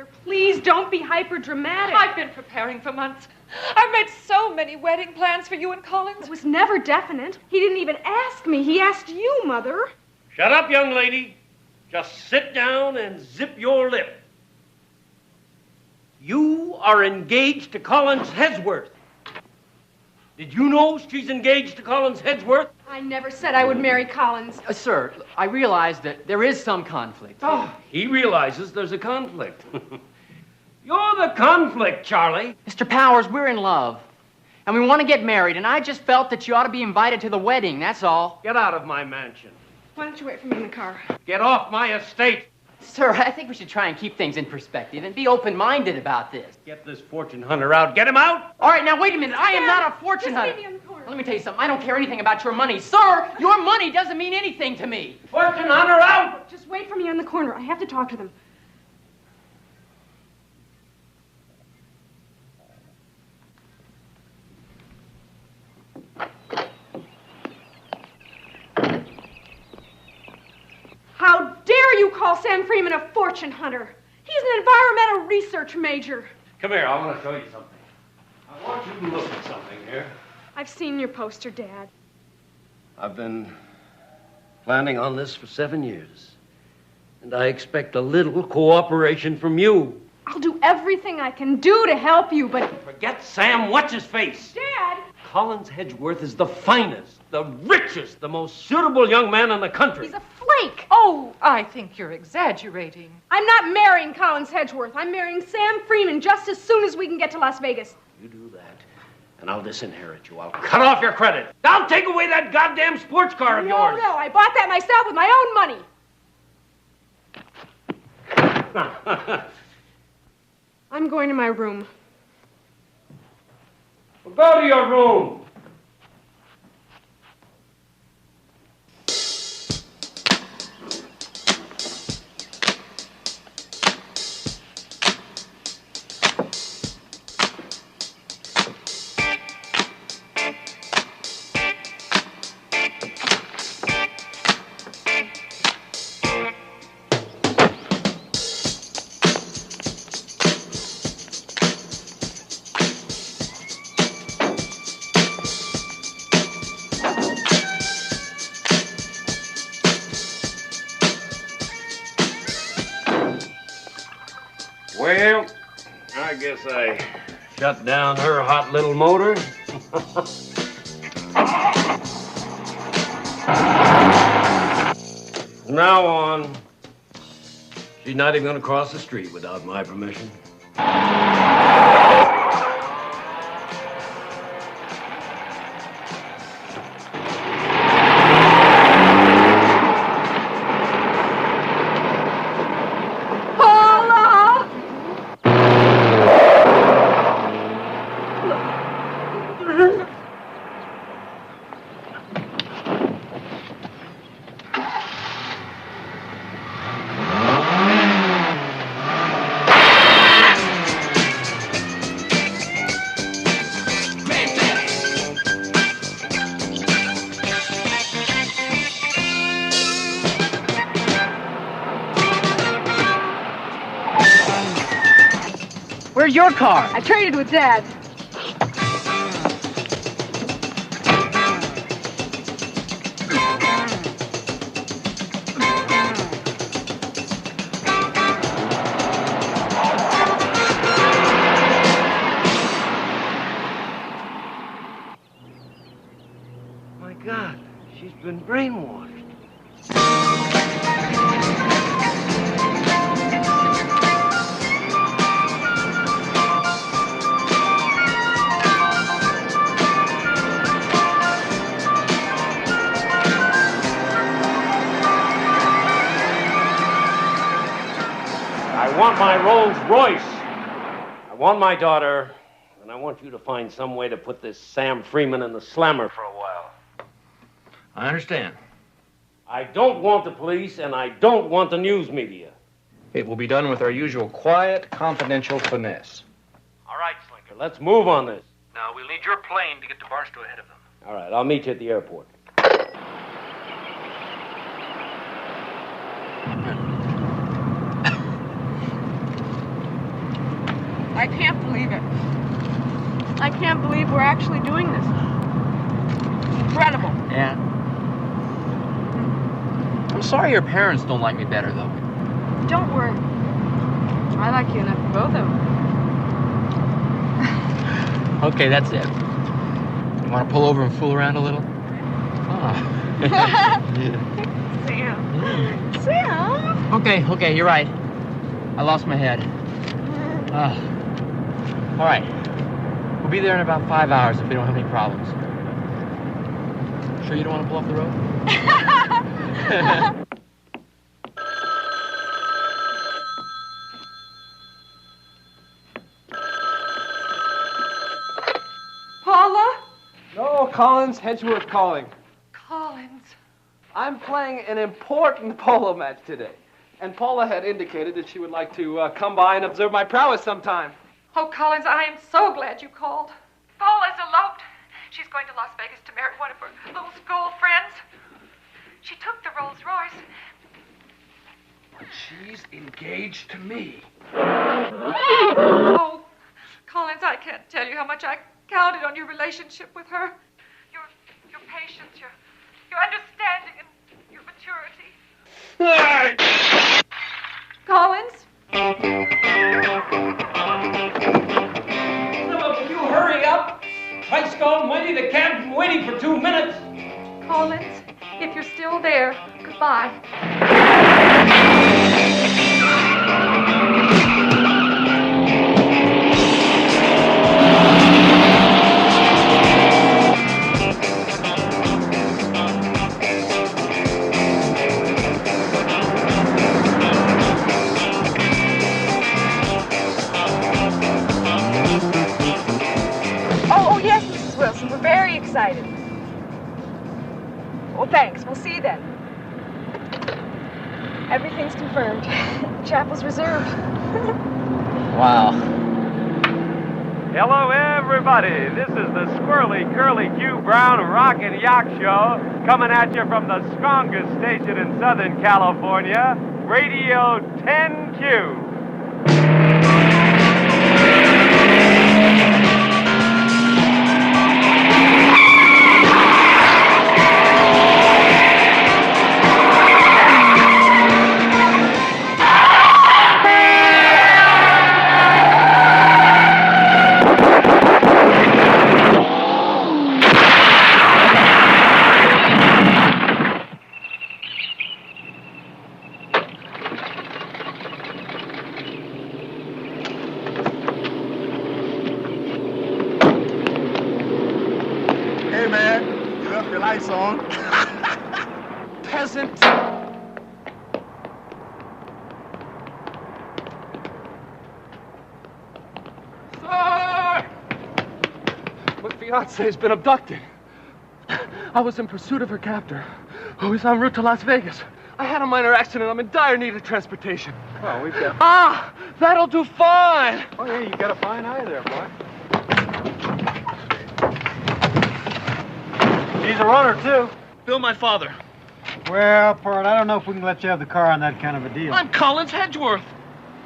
Mother, please don't be hyper-dramatic. I've been preparing for months. I've made so many wedding plans for you and Collins. It was never definite. He didn't even ask me. He asked you, Mother. Shut up, young lady. Just sit down and zip your lip. You are engaged to Collins Hedsworth. Did you know she's engaged to Collins Hedsworth? I never said I would marry Collins. Sir, I realize that there is some conflict. Oh, he realizes there's a conflict. You're the conflict, Charlie. Mr. Powers, we're in love. And we want to get married, and I just felt that you ought to be invited to the wedding, that's all. Get out of my mansion. Why don't you wait for me in the car? Get off my estate. Sir, I think we should try and keep things in perspective and be open-minded about this. Get this fortune hunter out. Get him out. All right, now wait a minute. I am not a fortune hunter. Let me tell you something. I don't care anything about your money. Sir, your money doesn't mean anything to me. Fortune hunter out. Just wait for me in the corner. I have to talk to them. How dare you call Sam Freeman a fortune hunter? He's an environmental research major. Come here, I want to show you something. I want you to look at something here. I've seen your poster, Dad. I've been planning on this for 7 years. And I expect a little cooperation from you. I'll do everything I can do to help you, but... Forget Sam What's-His-Face. Dad! Collins Hedgeworth is the finest, the richest, the most suitable young man in the country. He's a flake. Oh, I think you're exaggerating. I'm not marrying Collins Hedgeworth. I'm marrying Sam Freeman just as soon as we can get to Las Vegas. You do that, and I'll disinherit you. I'll cut off your credit. I'll take away that goddamn sports car of yours. No, I bought that myself with my own money. I'm going to my room. Well, go to your room. Well, I guess I shut down her hot little motor. From now on, she's not even going to cross the street without my permission. Where's your car? I traded with Dad. My God, she's been brainwashed. I want my Rolls Royce. I want my daughter, and I want you to find some way to put this Sam Freeman in the slammer for a while. I understand. I don't want the police, and I don't want the news media. It will be done with our usual quiet, confidential finesse. All right, Slinker, let's move on this. Now, we'll need your plane to get to Barstow ahead of them. All right, I'll meet you at the airport. I can't believe it. I can't believe we're actually doing this. Incredible. Yeah. I'm sorry your parents don't like me better, though. Don't worry. I like you enough for both of them. Okay, that's it. You want to pull over and fool around a little? Oh. Sam. Sam. Okay, you're right. I lost my head. All right. We'll be there in about 5 hours if we don't have any problems. Sure you don't want to pull off the road? Paula? No, Collins, Hedgeworth calling. Collins. I'm playing an important polo match today. And Paula had indicated that she would like to come by and observe my prowess sometime. Oh, Collins, I am so glad you called. Paula's eloped. She's going to Las Vegas to marry one of her little school friends. She took the Rolls Royce. But she's engaged to me. Oh, Collins, I can't tell you how much I counted on your relationship with her. Your patience, your understanding, and your maturity. Collins? Will you hurry up? Ice gone waiting. The cab's been waiting for 2 minutes. Collins, if you're still there, goodbye. Oh, yes, Mrs. Wilson. We're very excited. Well, thanks. We'll see you then. Everything's confirmed. The chapel's reserved. Wow. Hello, everybody. This is the Squirrely Curly Q Brown Rockin' Yacht Show coming at you from the strongest station in Southern California, Radio 10Q. Hey, man, you left your lights on. Peasant. Sir! My fiance's been abducted. I was in pursuit of her captor, who is en route to Las Vegas. I had a minor accident. I'm in dire need of transportation. Well, we've got... Ah, that'll do fine. Oh, yeah, you got a fine eye there, boy. He's a runner, too. Bill, my father. Well, Pert, I don't know if we can let you have the car on that kind of a deal. I'm Collins Hedgeworth.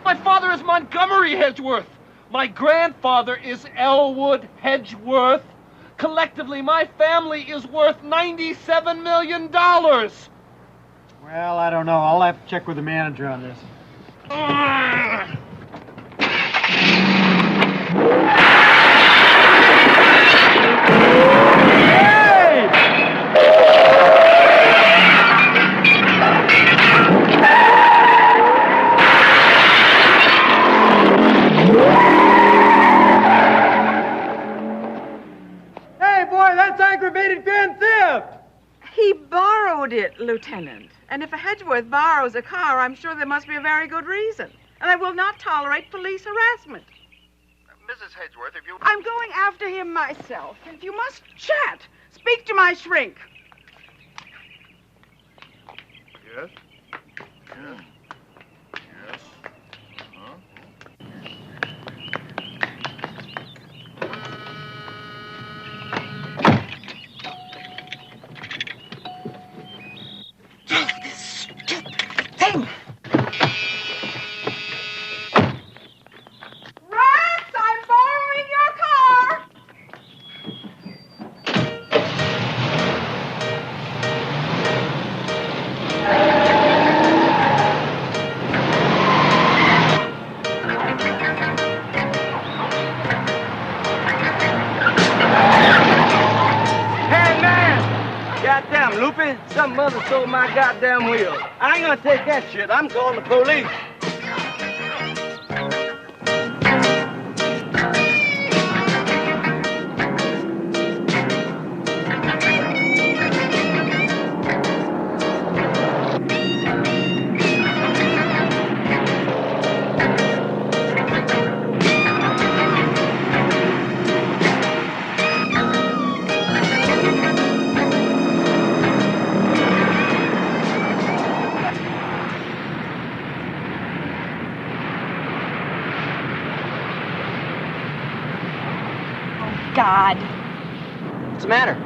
My father is Montgomery Hedgeworth. My grandfather is Elwood Hedgeworth. Collectively, my family is worth $97 million. Well, I don't know. I'll have to check with the manager on this. Hey, boy, that's aggravated grand theft! He borrowed it, Lieutenant. And if a Hedgeworth borrows a car, I'm sure there must be a very good reason. And I will not tolerate police harassment. Mrs. Hedgeworth, if you... I'm going after him myself. If you must chat, speak to my shrink. Yes? Yes? Yes? Huh? Rats with my goddamn wheels. I ain't gonna take that shit. I'm calling the police. God. What's the matter?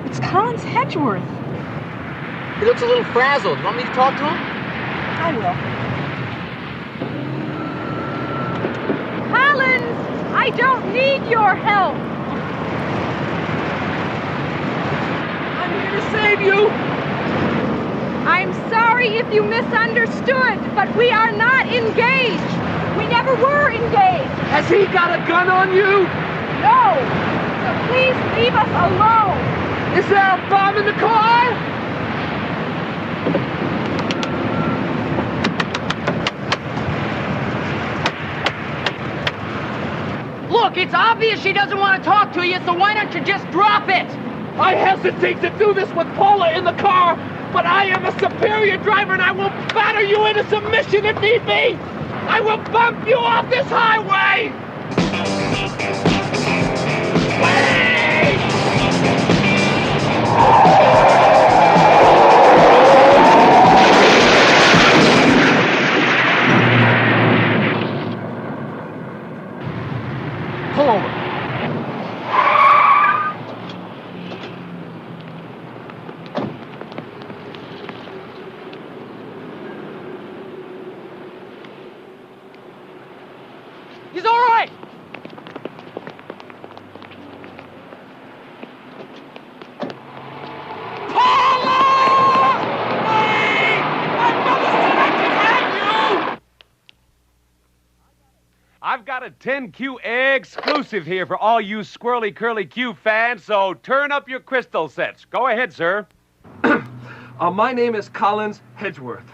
It's Collins Hedgeworth. He looks a little frazzled. You want me to talk to him? I will. Collins, I don't need your help. I'm here to save you. I'm sorry if you misunderstood, but we are not engaged. We never were engaged. Has he got a gun on you? No! So please leave us alone! Is there a bomb in the car? Look, it's obvious she doesn't want to talk to you, so why don't you just drop it? I hesitate to do this with Paula in the car, but I am a superior driver and I will batter you into submission if need be! I will bump you off this highway! Pull over. He's all right. I've got a 10Q exclusive here for all you Squirrely Curly Q fans, so turn up your crystal sets. Go ahead, sir. My name is Collins Hedgeworth.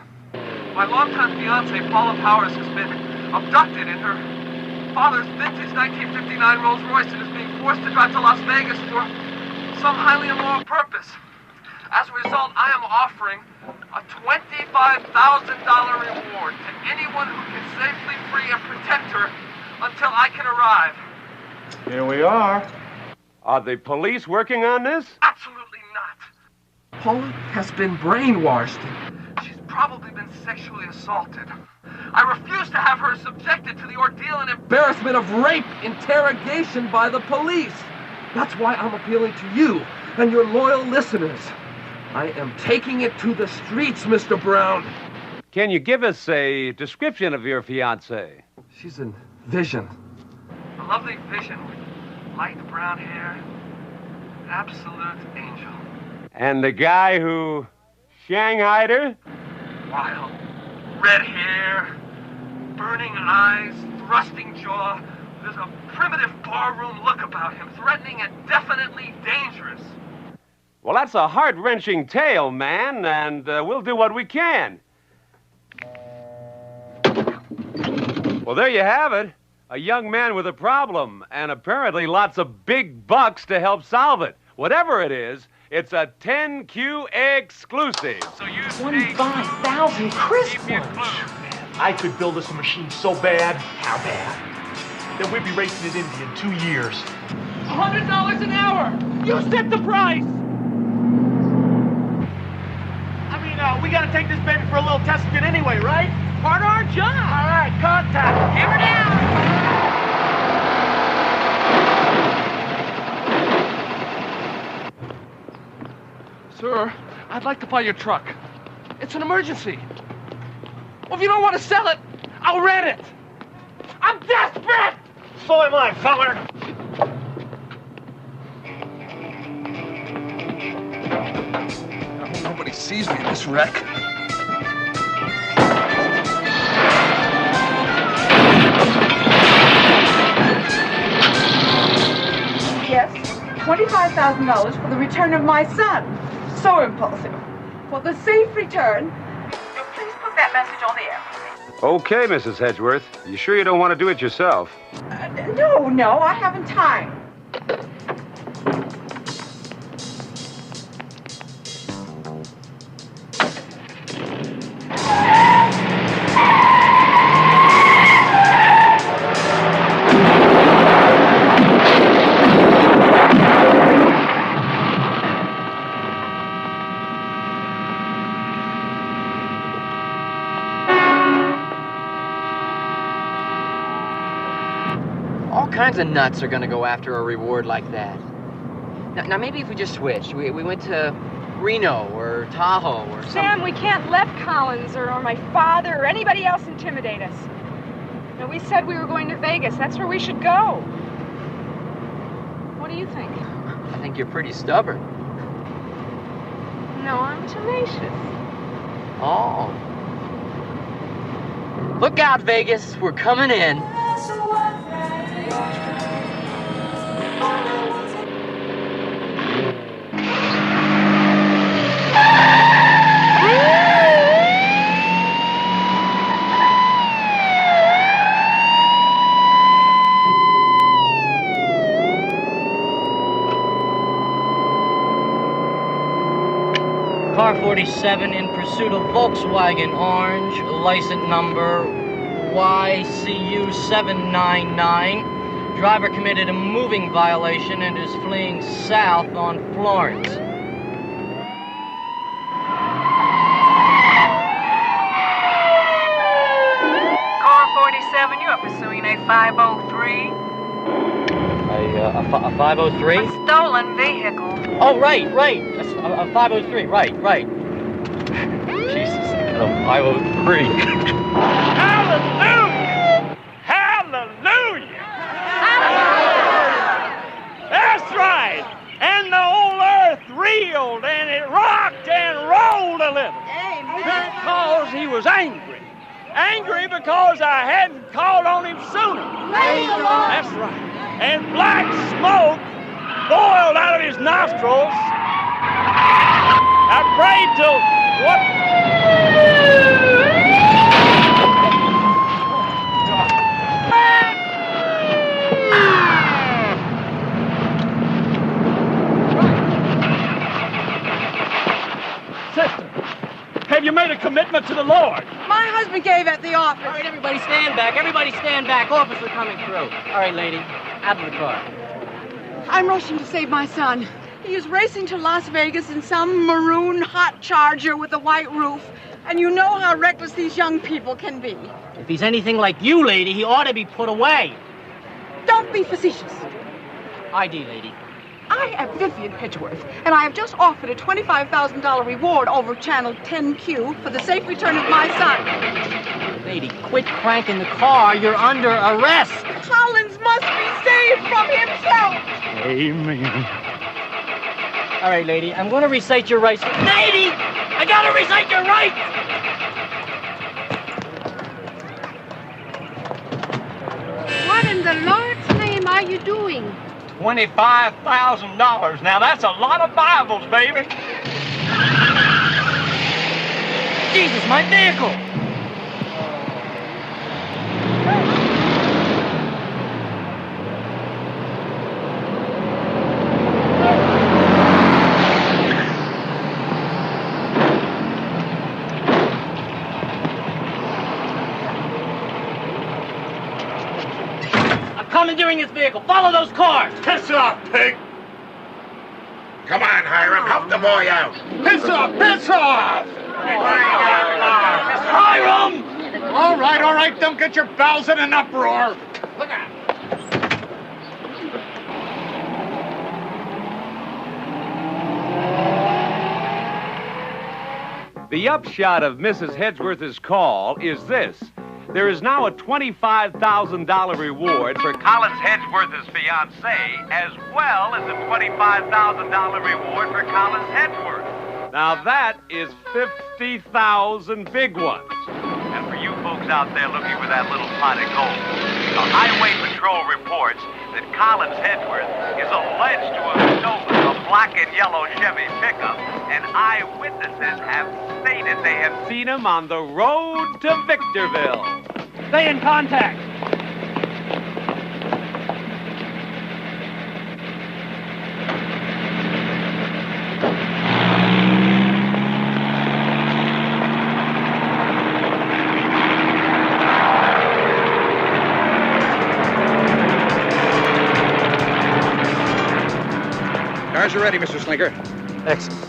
My longtime fiancée, Paula Powers, has been abducted in her father's vintage 1959 Rolls Royce and is being forced to drive to Las Vegas for some highly immoral purpose. As a result, I am offering a $25,000 reward to anyone who can safely free and protect her until I can arrive. Here we are. Are the police working on this? Absolutely not. Paula has been brainwashed. She's probably been sexually assaulted. I refuse to have her subjected to the ordeal and embarrassment of rape interrogation by the police. That's why I'm appealing to you and your loyal listeners. I am taking it to the streets, Mr. Brown. Can you give us a description of your fiancée? She's a vision. A lovely vision with light brown hair. Absolute angel. And the guy who shanghaied her? Wild. Red hair, burning eyes, thrusting jaw. There's a primitive barroom look about him, threatening and definitely dangerous. Well, that's a heart-wrenching tale, man, and we'll do what we can. Well, there you have it. A young man with a problem, and apparently lots of big bucks to help solve it. Whatever it is, it's a 10Q exclusive. So you 25,000 crisp ones. I could build us a machine so bad, how bad, that we'd be racing at Indy in 2 years. $100 an hour! You set the price! I mean, we gotta take this baby for a little test fit anyway, right? Part of our job! All right, contact! Hammer down! Sir, I'd like to buy your truck. It's an emergency. Well, if you don't want to sell it, I'll rent it. I'm desperate! So am I, feller. I hope nobody sees me in this wreck. Yes, $25,000 for the return of my son. So impulsive. for the safe return. Please put that message on the air for me. Okay, Mrs. Hedgeworth. You sure you don't want to do it yourself? No, I haven't time. All kinds of nuts are gonna go after a reward like that. Now maybe if we just switched. We went to Reno or Tahoe or something. Sam, we can't let Collins or my father or anybody else intimidate us. No, we said we were going to Vegas. That's where we should go. What do you think? I think you're pretty stubborn. No, I'm tenacious. Oh. Look out, Vegas. We're coming in. Car 47 in pursuit of Volkswagen Orange, license number YCU 799. Driver committed a moving violation and is fleeing south on Florence. Car 47, you are pursuing a 503. A 503? A stolen vehicle. Oh, right. A 503, right. Jesus, a 503. Hallelujah! Hallelujah! That's right! And the old earth reeled and it rocked and rolled a little. Because he was angry. Angry because I hadn't called on him sooner. That's right. And black smoke boiled out of his nostrils. I prayed till what? Sister, have you made a commitment to the Lord? My husband gave at the office. All right, everybody stand back. Officer coming through. All right, lady, out of the car. I'm rushing to save my son. He is racing to Las Vegas in some maroon hot charger with a white roof. And you know how reckless these young people can be. If he's anything like you, lady, he ought to be put away. Don't be facetious. ID, lady. I am Vivian Hedgeworth, and I have just offered a $25,000 reward over Channel 10Q for the safe return of my son. Lady, quit cranking the car. You're under arrest. Collins must be saved from himself. Amen. All right, lady, I'm going to recite your rights. Lady, I got to recite your rights. What in the Lord's name are you doing? $25,000. Now that's a lot of Bibles, baby. Jesus, my vehicle. Commandeering his vehicle. Follow those cars. Piss off, pig! Come on, Hiram, help the boy out. Piss off! Piss off! Hiram! All right, don't get your bowels in an uproar. Look out. The upshot of Mrs. Hedgeworth's call is this. There is now a $25,000 reward for Collins Hedgeworth's fiancée, as well as a $25,000 reward for Collins Hedgeworth. Now that is 50,000 big ones. And for you folks out there looking for that little pot of gold, the Highway Patrol reports that Collins Hedgeworth is alleged to have stolen a black and yellow Chevy pickup and eyewitnesses have stated they have seen him on the road to Victorville. Stay in contact. Cars are ready, Mr. Slinker. Excellent.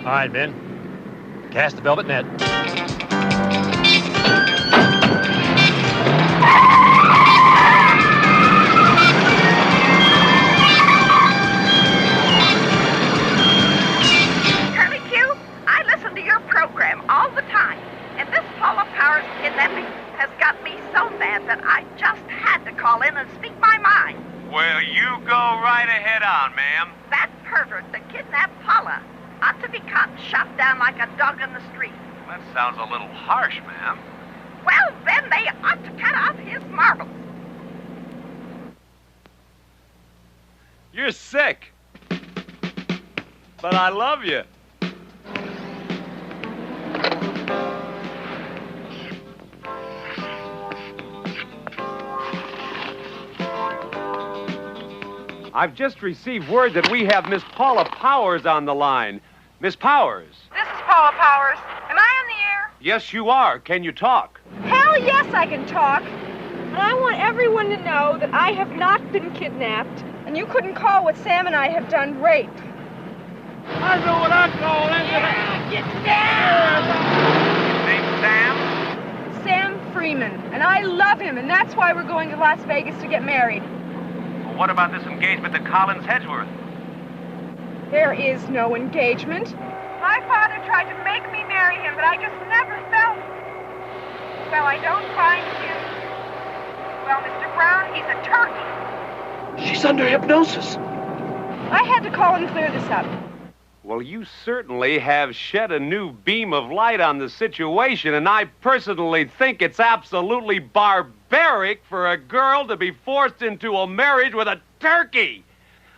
All right, men. Cast the velvet net. Curly Q, I listen to your program all the time. And this Paula Powers kidnapping has got me so mad that I just had to call in and speak my mind. Well, you go right ahead on, ma'am. That pervert that kidnapped Paula ought to be caught and shot down like a dog in the street. That sounds a little harsh, ma'am. Well, then they ought to cut off his marbles. You're sick. But I love you. I've just received word that we have Miss Paula Powers on the line. Miss Powers. This is Paula Powers. Am I on the air? Yes, you are. Can you talk? Hell yes, I can talk. And I want everyone to know that I have not been kidnapped, and you couldn't call what Sam and I have done rape. I know what I call it. Yeah, get down! Name Sam? Sam Freeman. And I love him, and that's why we're going to Las Vegas to get married. Well, what about this engagement to Collins Hedgeworth? There is no engagement. My father tried to make me marry him, but I just never felt. Well, I don't find him. Well, Mr. Brown, he's a turkey. She's under hypnosis. I had to call and clear this up. Well, you certainly have shed a new beam of light on the situation, and I personally think it's absolutely barbaric for a girl to be forced into a marriage with a turkey.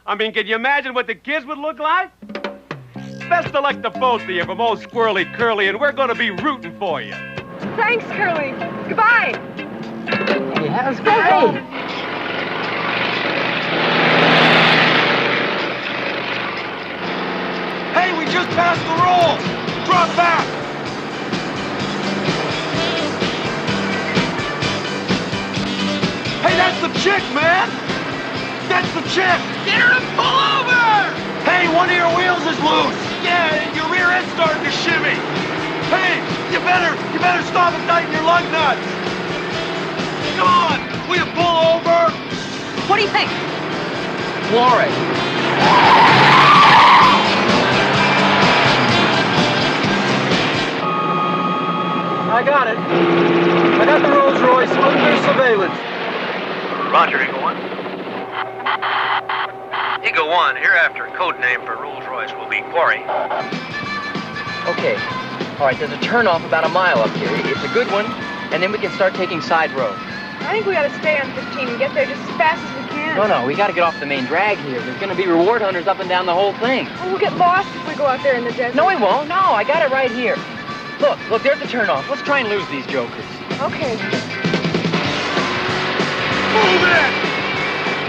I mean, can you imagine what the kids would look like? Best of luck to both of you from old Squirrely Curly, and we're going to be rooting for you. Thanks, Curly. Goodbye. Hey, how's it going? Hey, we just passed the rolls. Drop back. Hey, that's the chick, man. That's the chick. Get her to pull over. Hey, one of your wheels is loose. Yeah, and your rear end's starting to shimmy. Hey, you better stop and tighten your lug nuts. Come on, will you pull over? What do you think? Floor it. I got it. I got the Rolls Royce under surveillance. Roger, Eagle 1. Eagle 1, hereafter code name for Rolls Royce will be Quarry. Okay. All right, there's a turnoff about a mile up here. It's a good one, and then we can start taking side roads. I think we ought to stay on 15 and get there just as fast as we can. No, we got to get off the main drag here. There's going to be reward hunters up and down the whole thing. Well, we'll get lost if we go out there in the desert. No, we won't. No, I got it right here. Look, there's the turnoff. Let's try and lose these jokers. Okay. Move it!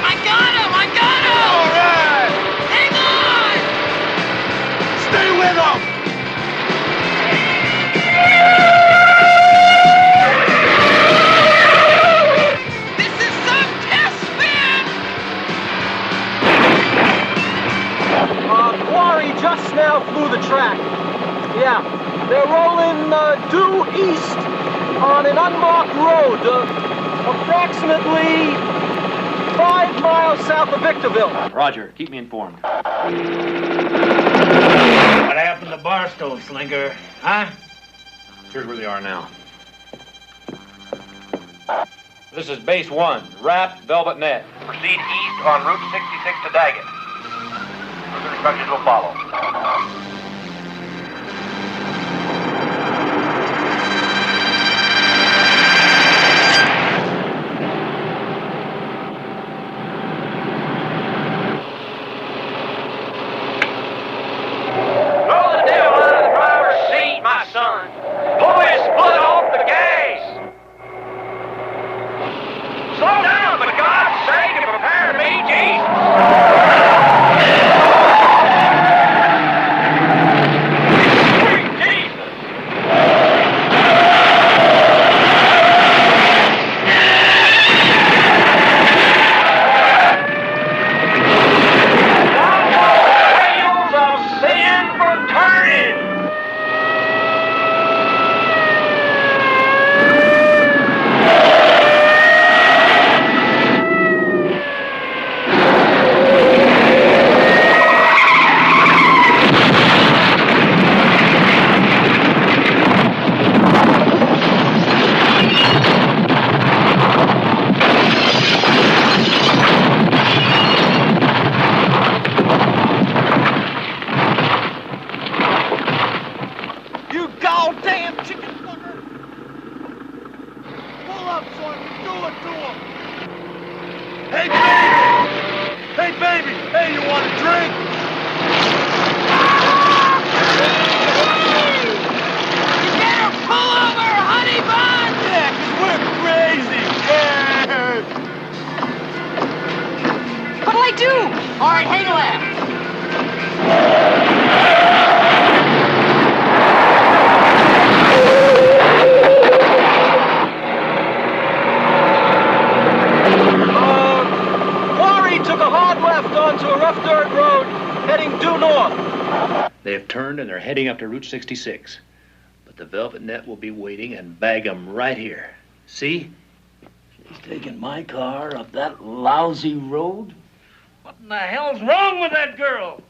I got him! All right! Hang on! Stay with them! This is some test spin! Quarry just now flew the track. Yeah, they're rolling due east on an unmarked road, approximately 5 miles south of Victorville. Roger, keep me informed. What happened to Barstow, Slinker? Huh? Here's where they are now. This is base 1, wrapped velvet net. Proceed east on Route 66 to Daggett. Further instructions will follow. you want a drink? You better pull over, honey bun! Yeah, 'cause we're crazy. Yeah. What'll I do? All right, hang left. Quarry took a hard left onto a rough dirt road, heading due north. They have turned and they're heading up to Route 66. But the Velvet Net will be waiting and bag them right here. See? She's taking my car up that lousy road? What in the hell's wrong with that girl?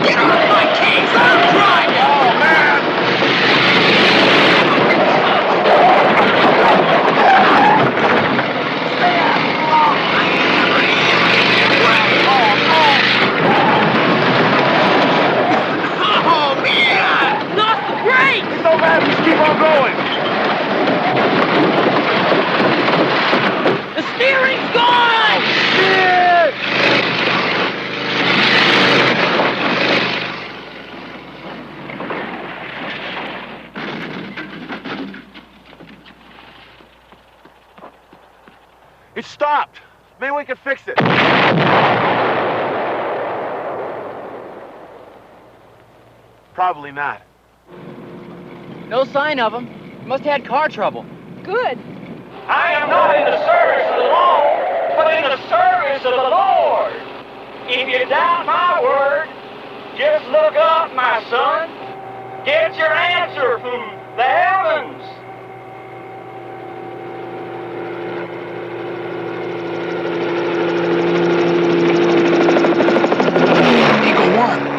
Get off my keys! I'm driving! Oh, man! Stay out! Oh, man! Not the brake! It's no matter, just keep on going. The steering's gone! Shit! It stopped. Maybe we can fix it. Probably not. No sign of him. Must have had car trouble. Good. I am not in the service of the law, but in the service of the Lord. If you doubt my word, just look up, my son. Get your answer from the heavens. Eagle 1.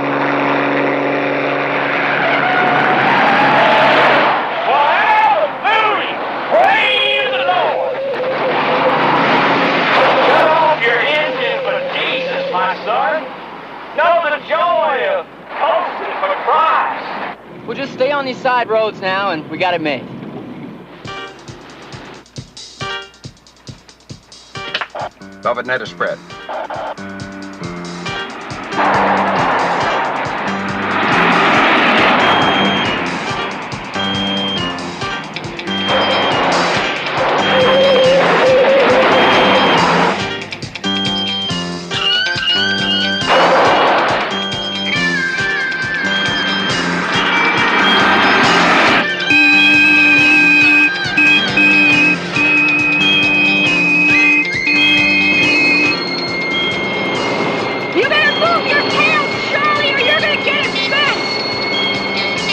We'll just stay on these side roads now, and we got it made. Velvet Net is spread.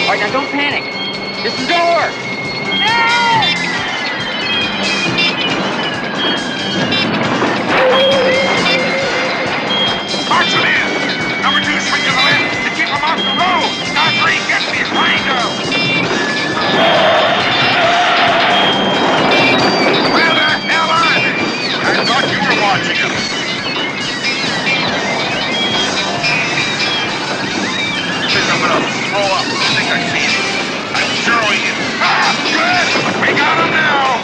All right, now don't panic. This is gonna work. March them in. Number 2, swing to the left and keep them off the road. Now 3, get behind them. Where the hell are they? I thought you were watching them. I'm gonna throw up. I think I see it. I'm zeroing it. Ah, good! We got him now!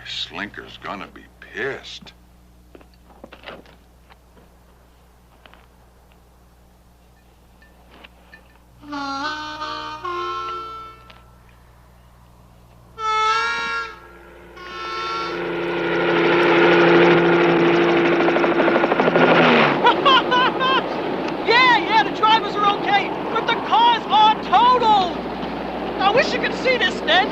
Slinker's gonna be pissed. Yeah, the drivers are okay, but the cars are totaled! I wish you could see this, Ned.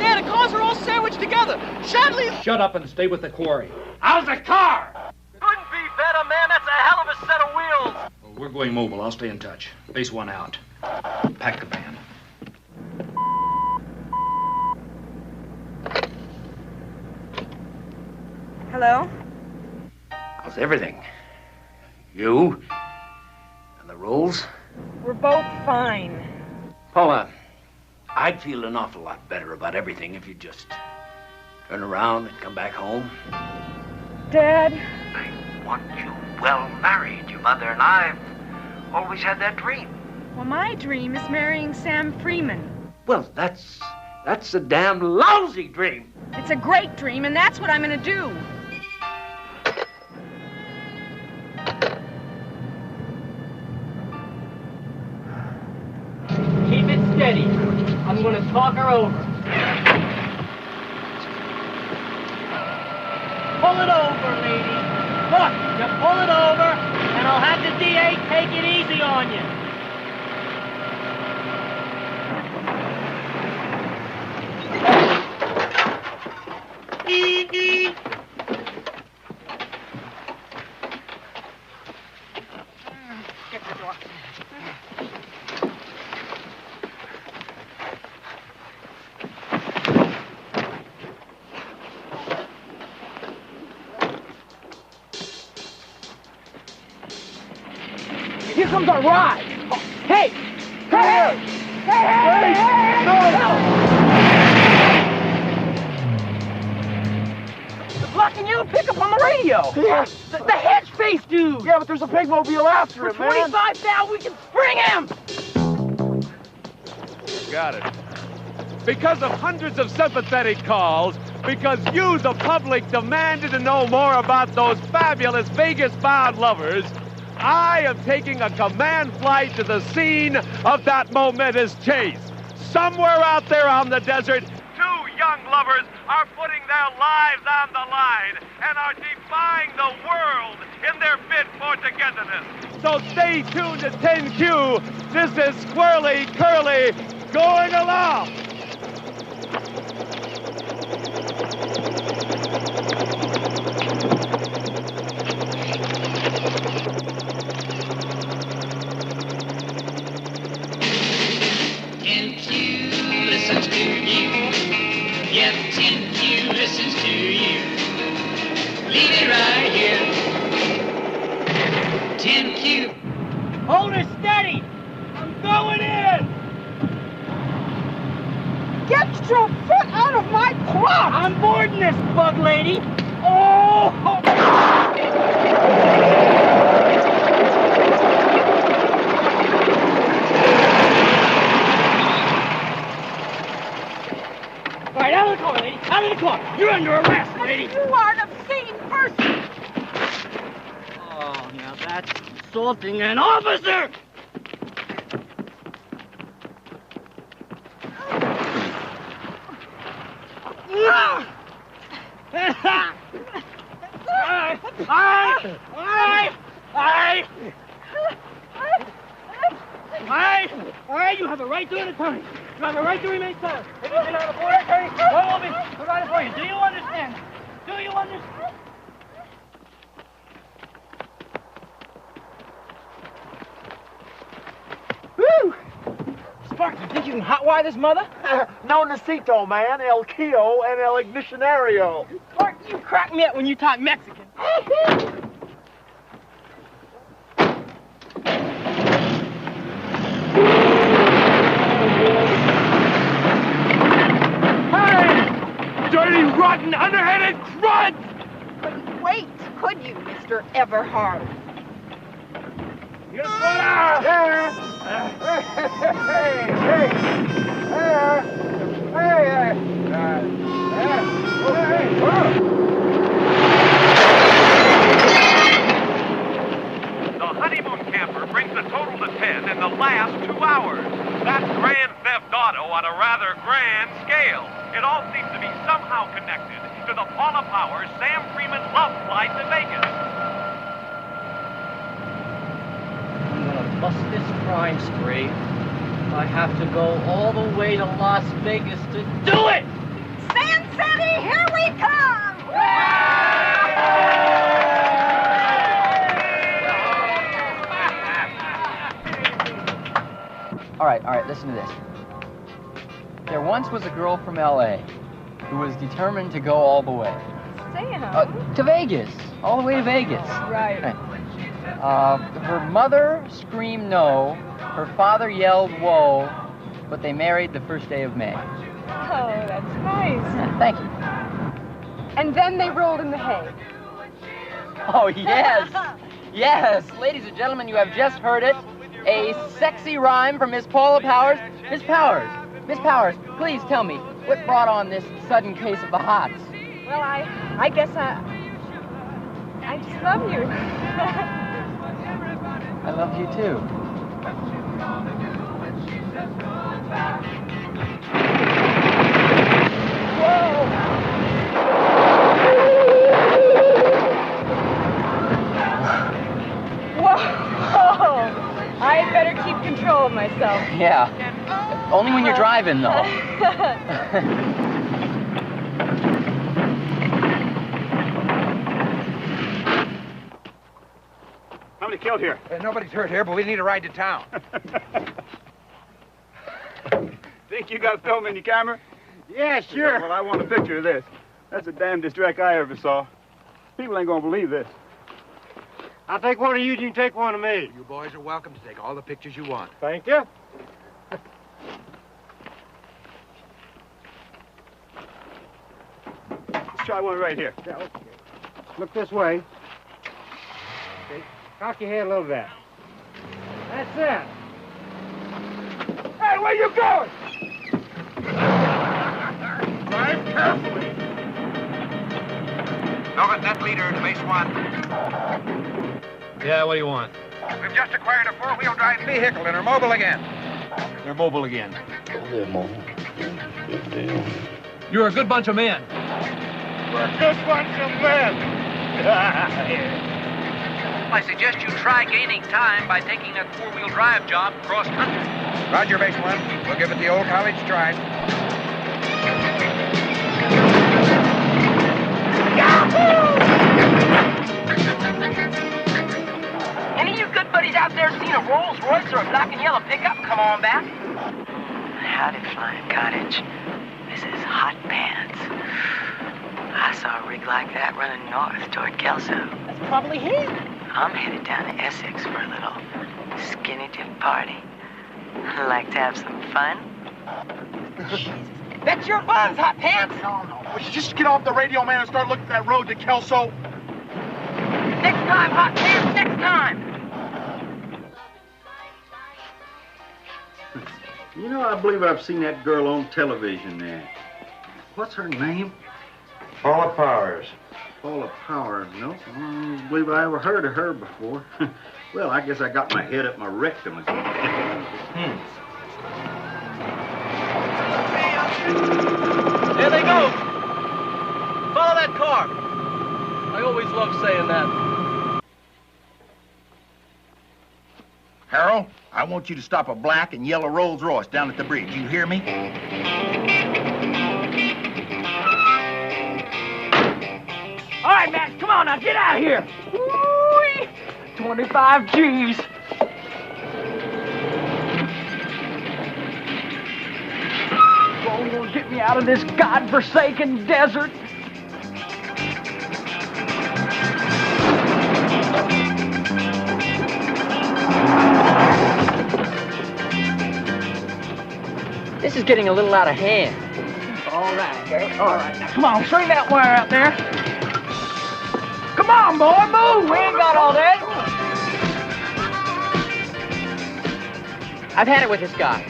Yeah, the cars are all sandwiched together. Shut shut up and stay with the quarry. How's the car? Couldn't be better, man. That's a hell of a set of wheels. Well, we're going mobile. I'll stay in touch. Base 1 out. Pack the van. Hello? How's everything? You? And the rolls? We're both fine. Paula, I'd feel an awful lot better about everything if you'd just turn around and come back home. Dad? I want you well married. Your mother and I have always had that dream. Well, my dream is marrying Sam Freeman. Well, that's a damn lousy dream. It's a great dream, and that's what I'm gonna do. Keep it steady. I'm gonna talk her over. Pull it over, lady. Look, you pull it over, and I'll have the DA take it easy on you. Get the door. Here comes our ride. Hey! Hey! Hey! They're blocking you. Pick up on the radio. Yeah. The hedge-faced dude. Yeah, but there's a big mobile after him, For man. $25,000, we can spring him. Got it. Because of hundreds of sympathetic calls, because you, the public, demanded to know more about those fabulous Vegas-bound lovers, I am taking a command flight to the scene of that momentous chase. Somewhere out there on the desert, two young lovers are putting their lives on the line and are defying the world in their bid for togetherness. So stay tuned to 10Q. This is Squirrely Curly going along. Listens to you. Yep, 10Q listens to you. Leave it right here. 10Q. Hold her steady. I'm going in. Get your foot out of my crop! I'm boarding this bug lady. Oh! All right, out of the car, lady. Out of the car. You're under arrest, lady. You are an obscene person! Oh, now that's assaulting an officer! All right, you have a right to an attorney. You have a right to remain silent. If you cannot afford an attorney, one will be provided for you. Do you understand? Do you understand? Woo! Sparky, you think you can hotwire this mother? No necesito, man. El Kio and El Ignicionario. Sparky, you crack me up when you talk Mexican. Dirty, rotten, underhanded crud! Couldn't wait, could you, Mr. Everhard? The honeymoon camper brings the total to 10 in the last 2 hours. That's grand theft auto on a rather grand scale. It all seems to be somehow connected to the Paula Powers Sam Freeman love flight to Vegas. I'm gonna bust this crime spree. I have to go all the way to Las Vegas to do it! San City, here we come! All right, listen to this. There once was a girl from L.A. who was determined to go all the way. Sam. To Vegas. All the way to Vegas. Right. Her mother screamed no, her father yelled whoa, but they married the first day of May. Oh, that's nice. Thank you. And then they rolled in the hay. Oh, yes. Yes, ladies and gentlemen, you have just heard it. A sexy rhyme from Miss Paula Powers. Miss Powers, please tell me, what brought on this sudden case of the hots? Well, I guess I just love you. I love you too. Whoa! I better keep control of myself. Yeah. Only when you're driving, though. How many killed here? Nobody's hurt here, but we need a ride to town. Think you got film in your camera? Yeah, sure. Well, I want a picture of this. That's the damnedest wreck I ever saw. People ain't gonna believe this. I'll take one of you, you can take one of me. You boys are welcome to take all the pictures you want. Thank you. Let's try one right here. Yeah, okay. Look this way. Okay. Cock your head a little bit. That's it. Hey, where you going? Drive carefully. Velvet Net leader to base 1. Yeah, what do you want? We've just acquired a four-wheel drive vehicle and are mobile again. They're mobile again. They're mobile. Good deal. You're a good bunch of men. We're a good bunch of men. I suggest you try gaining time by taking that four-wheel drive job cross country. Roger, base 1. We'll give it the old college try. Any of you good buddies out there seen a Rolls Royce or a black and yellow pickup? Come on back. Howdy, Flying Cottage. This is Hot Pants. I saw a rig like that running north toward Kelso. That's probably him. I'm headed down to Essex for a little skinny dip party. Like to have some fun? That's your buns, Hot Pants. No. Would you just get off the radio, man, and start looking at that road to Kelso? Next time, Hot Pants, next time. You know, I believe I've seen that girl on television there. What's her name? Paula Powers. Paula Powers. No, I don't believe I ever heard of her before. Well, I guess I got my head up my rectum again. There they go. Follow that car. I always love saying that. Harold, I want you to stop a black and yellow Rolls Royce down at the bridge. You hear me? All right, Max, come on now, get out of here. Woo-wee. 25 G's. Gonna get me out of this godforsaken desert. This is getting a little out of hand. All right, Gary. All right, now come on, string that wire out there. Come on, boy, move. We ain't got all day. I've had it with this guy.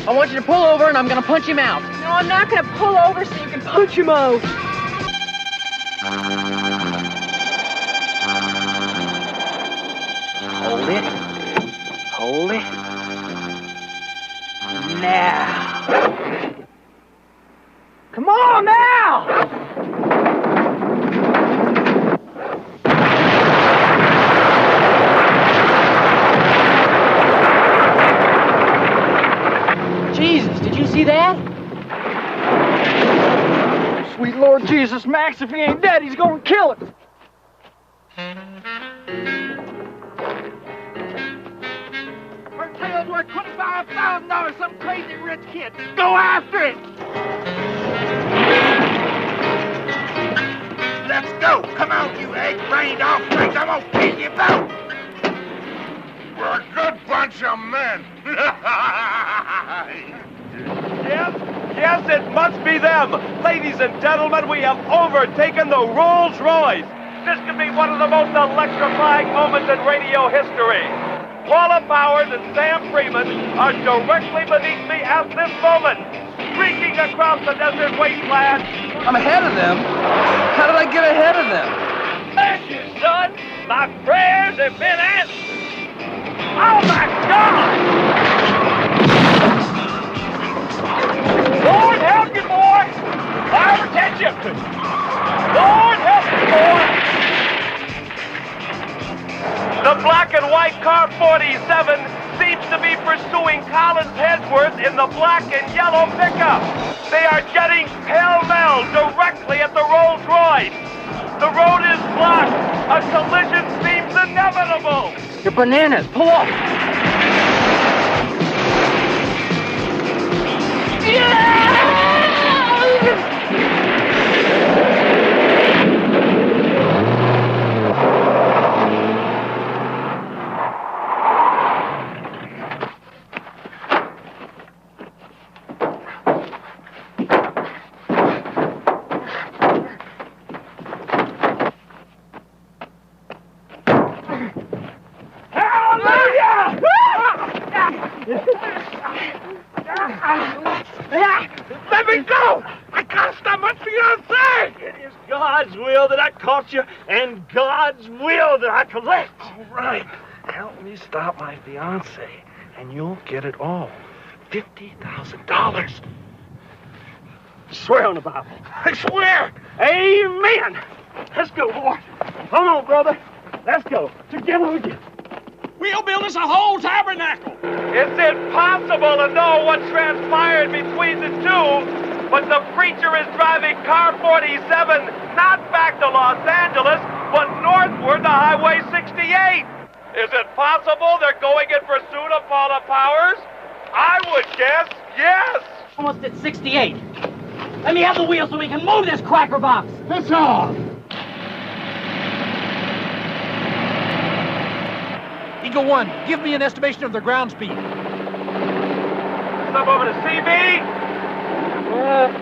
I want you to pull over and I'm gonna punch him out. No, I'm not gonna pull over so you can punch him out. Hold it. Hold it. Now. Come on now! Jesus, did you see that? Sweet Lord Jesus, Max, if he ain't dead, he's gonna kill us. Her tail's worth $25,000, some crazy rich kid. Go after it! Let's go! Come on, you egg-brained offsprings! I'm gonna kill you both! We're a good bunch of men! Yes, it must be them! Ladies and gentlemen, we have overtaken the Rolls Royce! This could be one of the most electrifying moments in radio history. Paula Powers and Sam Freeman are directly beneath me at this moment, streaking across the desert wasteland. I'm ahead of them? How did I get ahead of them? Thank you, son. My prayers have been answered. Oh, my God! Lord, help you, boy. I'll catch up to you. Lord, help you, boy. The black and white car 47 seems to be pursuing Collins Hedgeworth in the black and yellow pickup. They are jetting pell-mell directly at the Rolls Royce. The road is blocked. A collision seems inevitable. You're bananas. Pull off. Let me go! I can't stop my fiancé! It is God's will that I caught you, and God's will that I collect. All right. Help me stop my fiancé, and you'll get it all. $50,000. Swear on the Bible. I swear! Amen. Let's go, boy. Come on, brother. Let's go. Together we get. We'll build us a whole tabernacle! It's impossible to know what transpired between the two, but the preacher is driving car 47 not back to Los Angeles, but northward to Highway 68. Is it possible they're going in pursuit of Paula Powers? I would guess yes. Almost at 68. Let me have the wheel so we can move this cracker box. That's all. Eagle 1, give me an estimation of their ground speed. Step over to CB.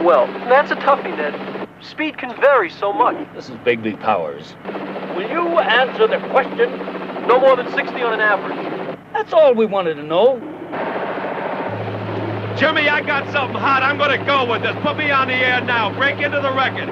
Well, that's a toughie, Ned. Speed can vary so much. This is Bigby Powers. Will you answer the question? No more than 60 on an average. That's all we wanted to know. Jimmy, I got something hot. I'm going to go with this. Put me on the air now. Break into the record.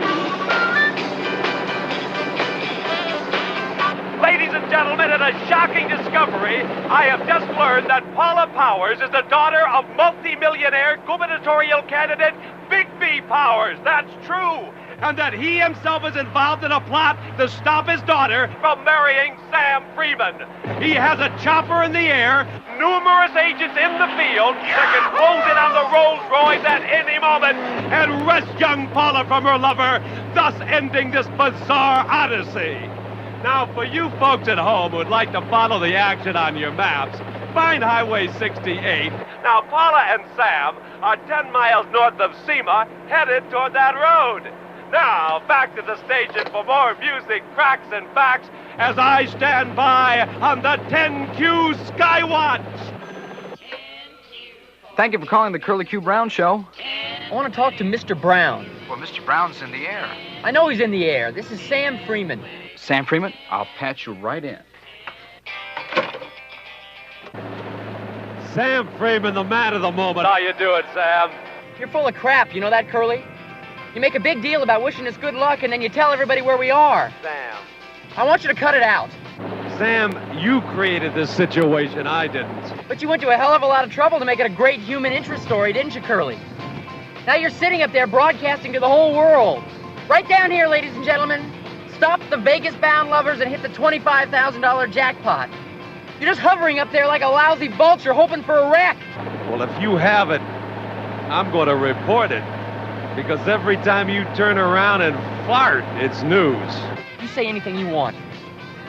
Ladies and gentlemen, in a shocking discovery, I have just learned that Paula Powers is the daughter of multi-millionaire gubernatorial candidate Bigby Powers. That's true. And that he himself is involved in a plot to stop his daughter from marrying Sam Freeman. He has a chopper in the air, numerous agents in the field that can close in on the Rolls Royce at any moment and wrest young Paula from her lover, thus ending this bizarre odyssey. Now, for you folks at home who'd like to follow the action on your maps, find Highway 68. Now, Paula and Sam are 10 miles north of Sema, headed toward that road. Now, back to the station for more music, cracks, and facts as I stand by on the 10Q Skywatch. Thank you for calling the Curly Q Brown Show. I want to talk to Mr. Brown. Well, Mr. Brown's in the air. I know he's in the air. This is Sam Freeman. Sam Freeman, I'll patch you right in. Sam Freeman, the man of the moment. How you doing, Sam? You're full of crap, you know that, Curly? You make a big deal about wishing us good luck, and then you tell everybody where we are. Sam. I want you to cut it out. Sam, you created this situation. I didn't. But you went to a hell of a lot of trouble to make it a great human interest story, didn't you, Curly? Now you're sitting up there broadcasting to the whole world. Right down here, ladies and gentlemen. Stop the Vegas-bound lovers and hit the $25,000 jackpot. You're just hovering up there like a lousy vulture hoping for a wreck. Well, if you have it, I'm going to report it. Because every time you turn around and fart. It's news. You say anything you want,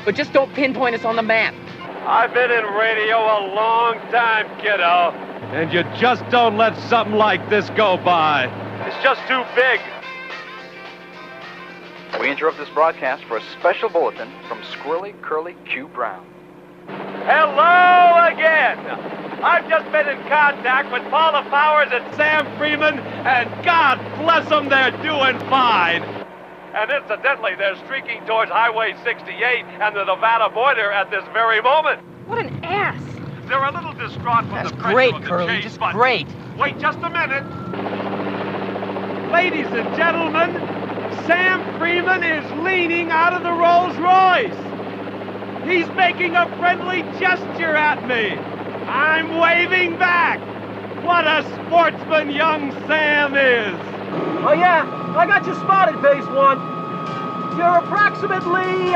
but just don't pinpoint us on the map. I've been in radio a long time, kiddo, and you just don't let something like this go by. It's just too big. We interrupt this broadcast for a special bulletin from Squirrely Curly Q Brown. Hello again. I've just been in contact with Paula Powers and Sam Freeman, and God bless them, they're doing fine. And incidentally, they're streaking towards Highway 68 and the Nevada border at this very moment. What an ass. They're a little distraught from That's the pressure great, of the Curly, chase, just but great. wait just a minute. Ladies and gentlemen, Sam Freeman is leaning out of the Rolls Royce. He's making a friendly gesture at me. I'm waving back. What a sportsman young Sam is. Oh, yeah, I got you spotted, Base 1. You're approximately,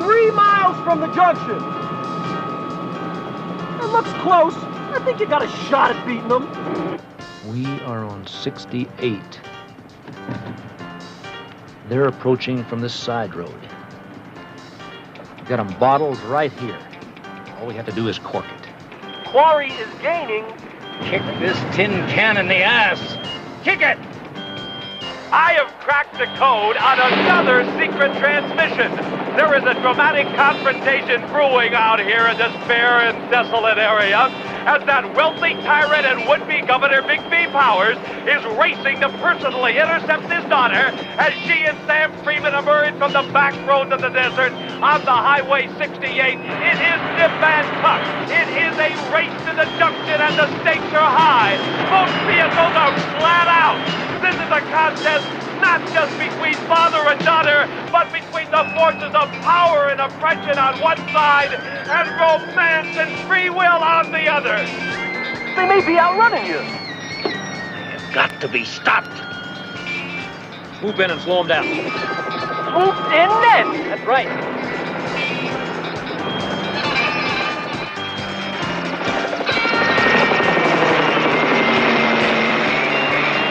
3 miles from the junction. It looks close. I think you got a shot at beating them. We are on 68. They're approaching from this side road. We've got them bottled right here. All we have to do is cork it. Quarry is gaining. Kick this tin can in the ass. Kick it! I have cracked the code on another secret transmission. There is a dramatic confrontation brewing out here in this bare and desolate area as that wealthy tyrant and would-be Governor Big B Powers is racing to personally intercept his daughter as she and Sam Freeman emerge from the back roads of the desert on the Highway 68. It is nip and tuck. It is a race to the junction and the stakes are high. Both vehicles are flat out. This is a contest not just between father and daughter, but between the forces of power and oppression on one side and romance and free will on the other. They may be outrunning you. They've got to be stopped. Move in and slow them down. Swooped in then. That's right.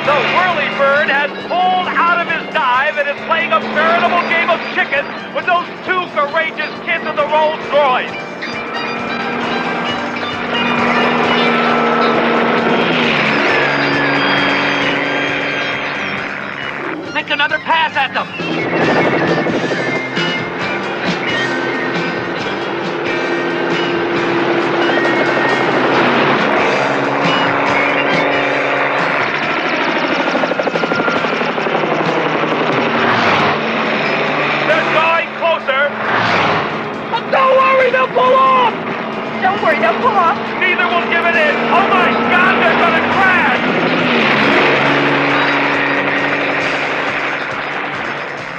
The whirlybird has pulled out of his dive and is playing a veritable game of chicken with those two courageous kids in the Rolls Royce. Make another pass at them. Don't worry, they'll pull off! Don't worry, they'll pull off. Neither will give it in. Oh my God, they're gonna crash!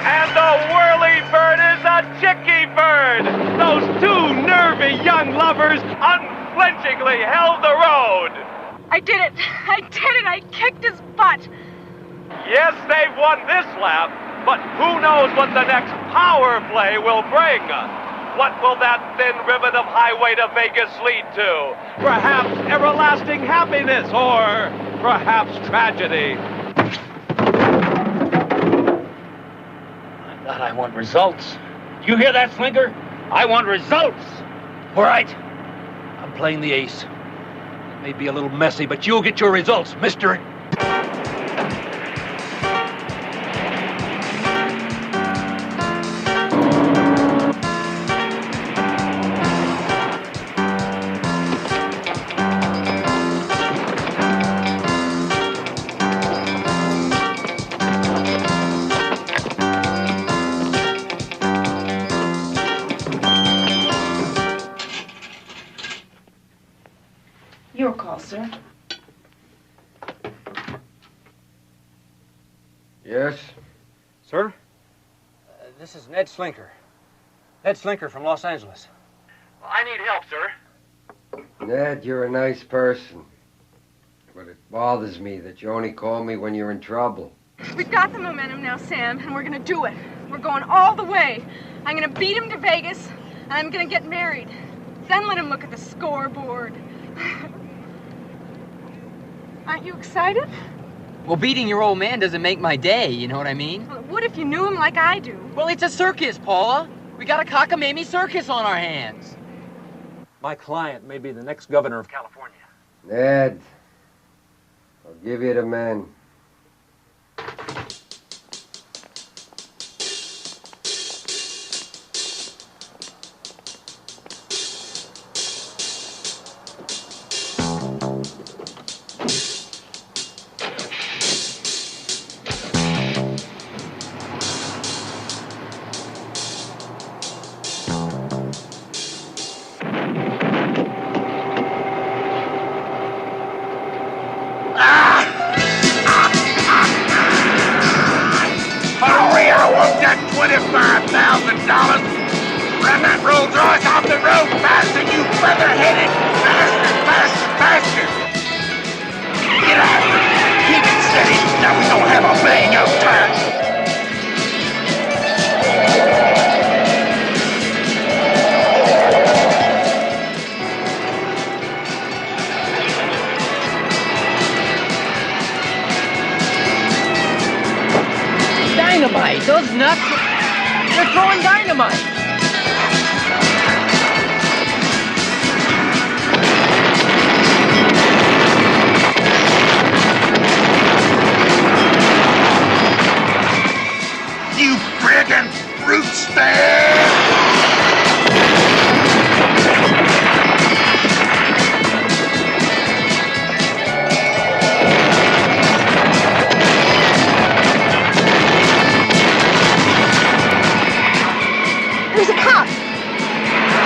And the whirlybird is a chicky bird! Those two nervy young lovers unflinchingly held the road! I did it! I did it! I kicked his butt! Yes, they've won this lap, but who knows what the next power play will bring? What will that thin ribbon of highway to Vegas lead to? Perhaps everlasting happiness, or perhaps tragedy. My God, I want results. Do you hear that, Slinker? I want results. All right. I'm playing the ace. It may be a little messy, but you'll get your results, mister. Your call, sir. Yes? Sir? This is Ned Slinker. Ned Slinker from Los Angeles. Well, I need help, sir. Ned, you're a nice person. But it bothers me that you only call me when you're in trouble. We've got the momentum now, Sam, and we're gonna do it. We're going all the way. I'm gonna beat him to Vegas, and I'm gonna get married. Then let him look at the scoreboard. Aren't you excited? Well, beating your old man doesn't make my day, you know what I mean? Well, it would if you knew him like I do. Well, it's a circus, Paula. We got a cockamamie circus on our hands. My client may be the next governor of California. Ned, I'll give you the men. Hurry, I want that $25,000. Run that Rolls Royce off the road faster, you feather-headed faster, faster, faster. Get out. Keep it steady. Now we don't have a bang-up time. Dynamite! Those nuts! They're throwing dynamite! You friggin' fruit stand! There's a cop.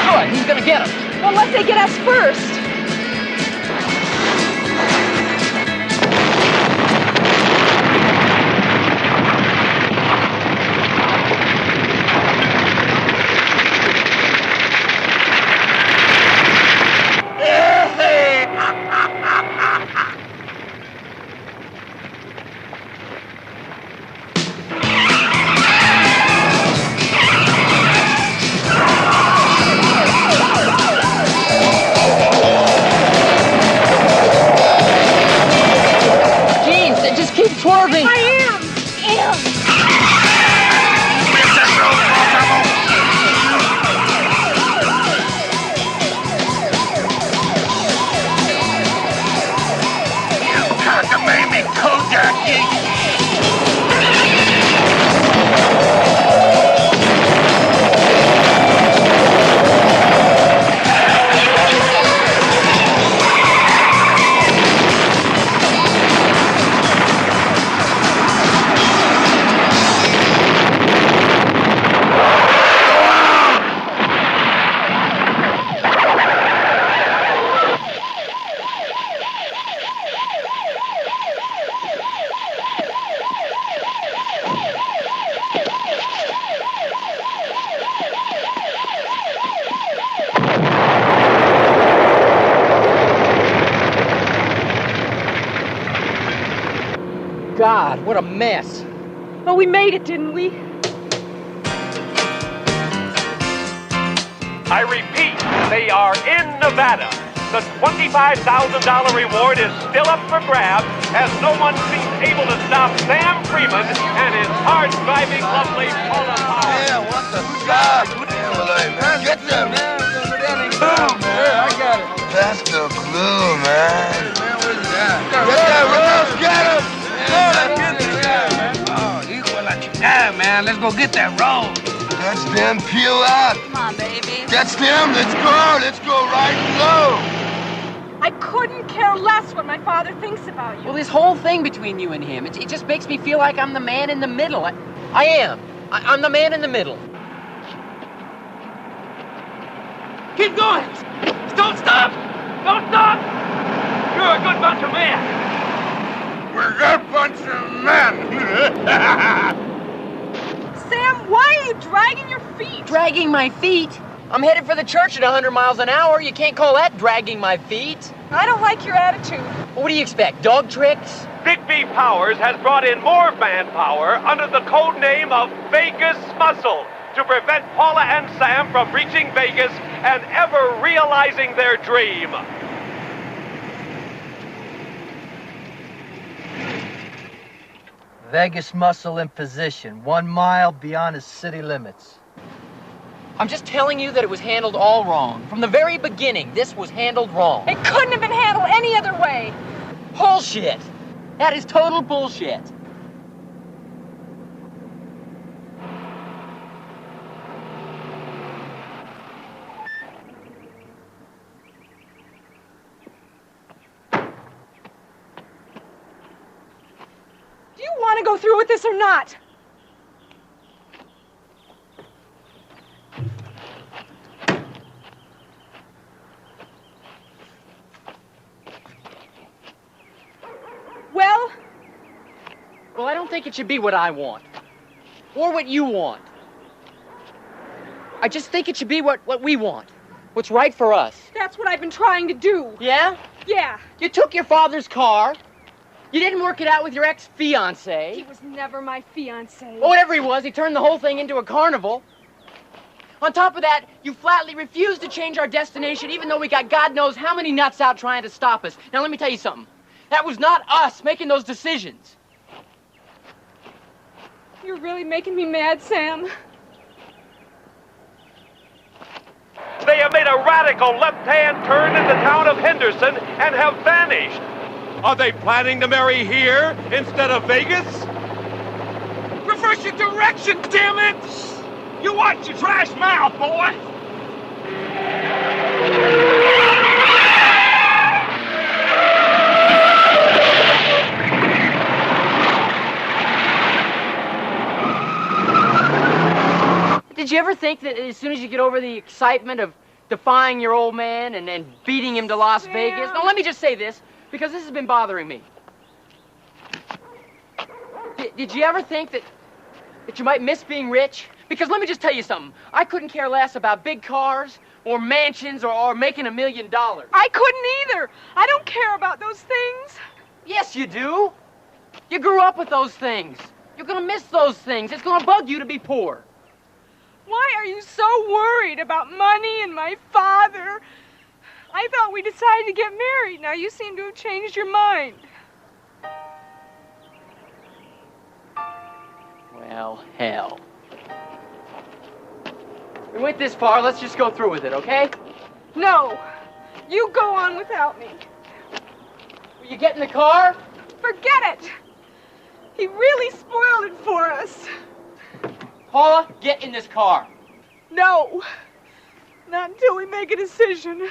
Good, he's gonna get him. Well, let they get us first. Swerving! I am! You cockamamie Kojak geek! God, what a mess. Oh, we made it, didn't we? I repeat, they are in Nevada. The $25,000 reward is still up for grabs as no one seems able to stop Sam Freeman and his hard-driving, lovely Paula Powers. Yeah, what the fuck? Yeah, well, hey, man, get them. Yeah, I got it. That's the clue, man. Man, where's that? Get that Rose, get him! Man, let's go get that roll. That's them, peel out. Come on, baby. That's them, let's go right low. I couldn't care less what my father thinks about you. Well, this whole thing between you and him, it just makes me feel like I'm the man in the middle. I am. I'm the man in the middle. Keep going. Don't stop. Don't stop. You're a good bunch of men. We're a good bunch of men. Sam, why are you dragging your feet? Dragging my feet? I'm headed for the church at 100 miles an hour. You can't call that dragging my feet. I don't like your attitude. Well, what do you expect, dog tricks? Bigby Powers has brought in more manpower under the code name of Vegas Muscle to prevent Paula and Sam from reaching Vegas and ever realizing their dream. Vegas muscle in position, 1 mile beyond the city limits. I'm just telling you that it was handled all wrong. From the very beginning, this was handled wrong. It couldn't have been handled any other way. Bullshit! That is total bullshit. Do you want to go through with this or not? Well, I don't think it should be what I want. Or what you want. I just think it should be what we want. What's right for us. That's what I've been trying to do. Yeah? Yeah. You took your father's car. You didn't work it out with your ex-fiancé. He was never my fiancé. Well, whatever he was, he turned the whole thing into a carnival. On top of that, you flatly refused to change our destination even though we got God knows how many nuts out trying to stop us. Now, let me tell you something. That was not us making those decisions. You're really making me mad, Sam. They have made a radical left-hand turn in the town of Henderson and have vanished. Are they planning to marry here instead of Vegas? Reverse your direction, damn it! You watch your trash mouth, boy! Did you ever think that as soon as you get over the excitement of defying your old man and then beating him to Las Vegas? Now, let me just say this, because this has been bothering me. Did you ever think that you might miss being rich? Because let me just tell you something. I couldn't care less about big cars or mansions or making $1 million. I couldn't either. I don't care about those things. Yes, you do. You grew up with those things. You're gonna miss those things. It's gonna bug you to be poor. Why are you so worried about money and my father? I thought we decided to get married. Now you seem to have changed your mind. Well, hell. We went this far, let's just go through with it, okay? No. You go on without me. Will you get in the car? Forget it. He really spoiled it for us. Paula, get in this car. No. Not until we make a decision.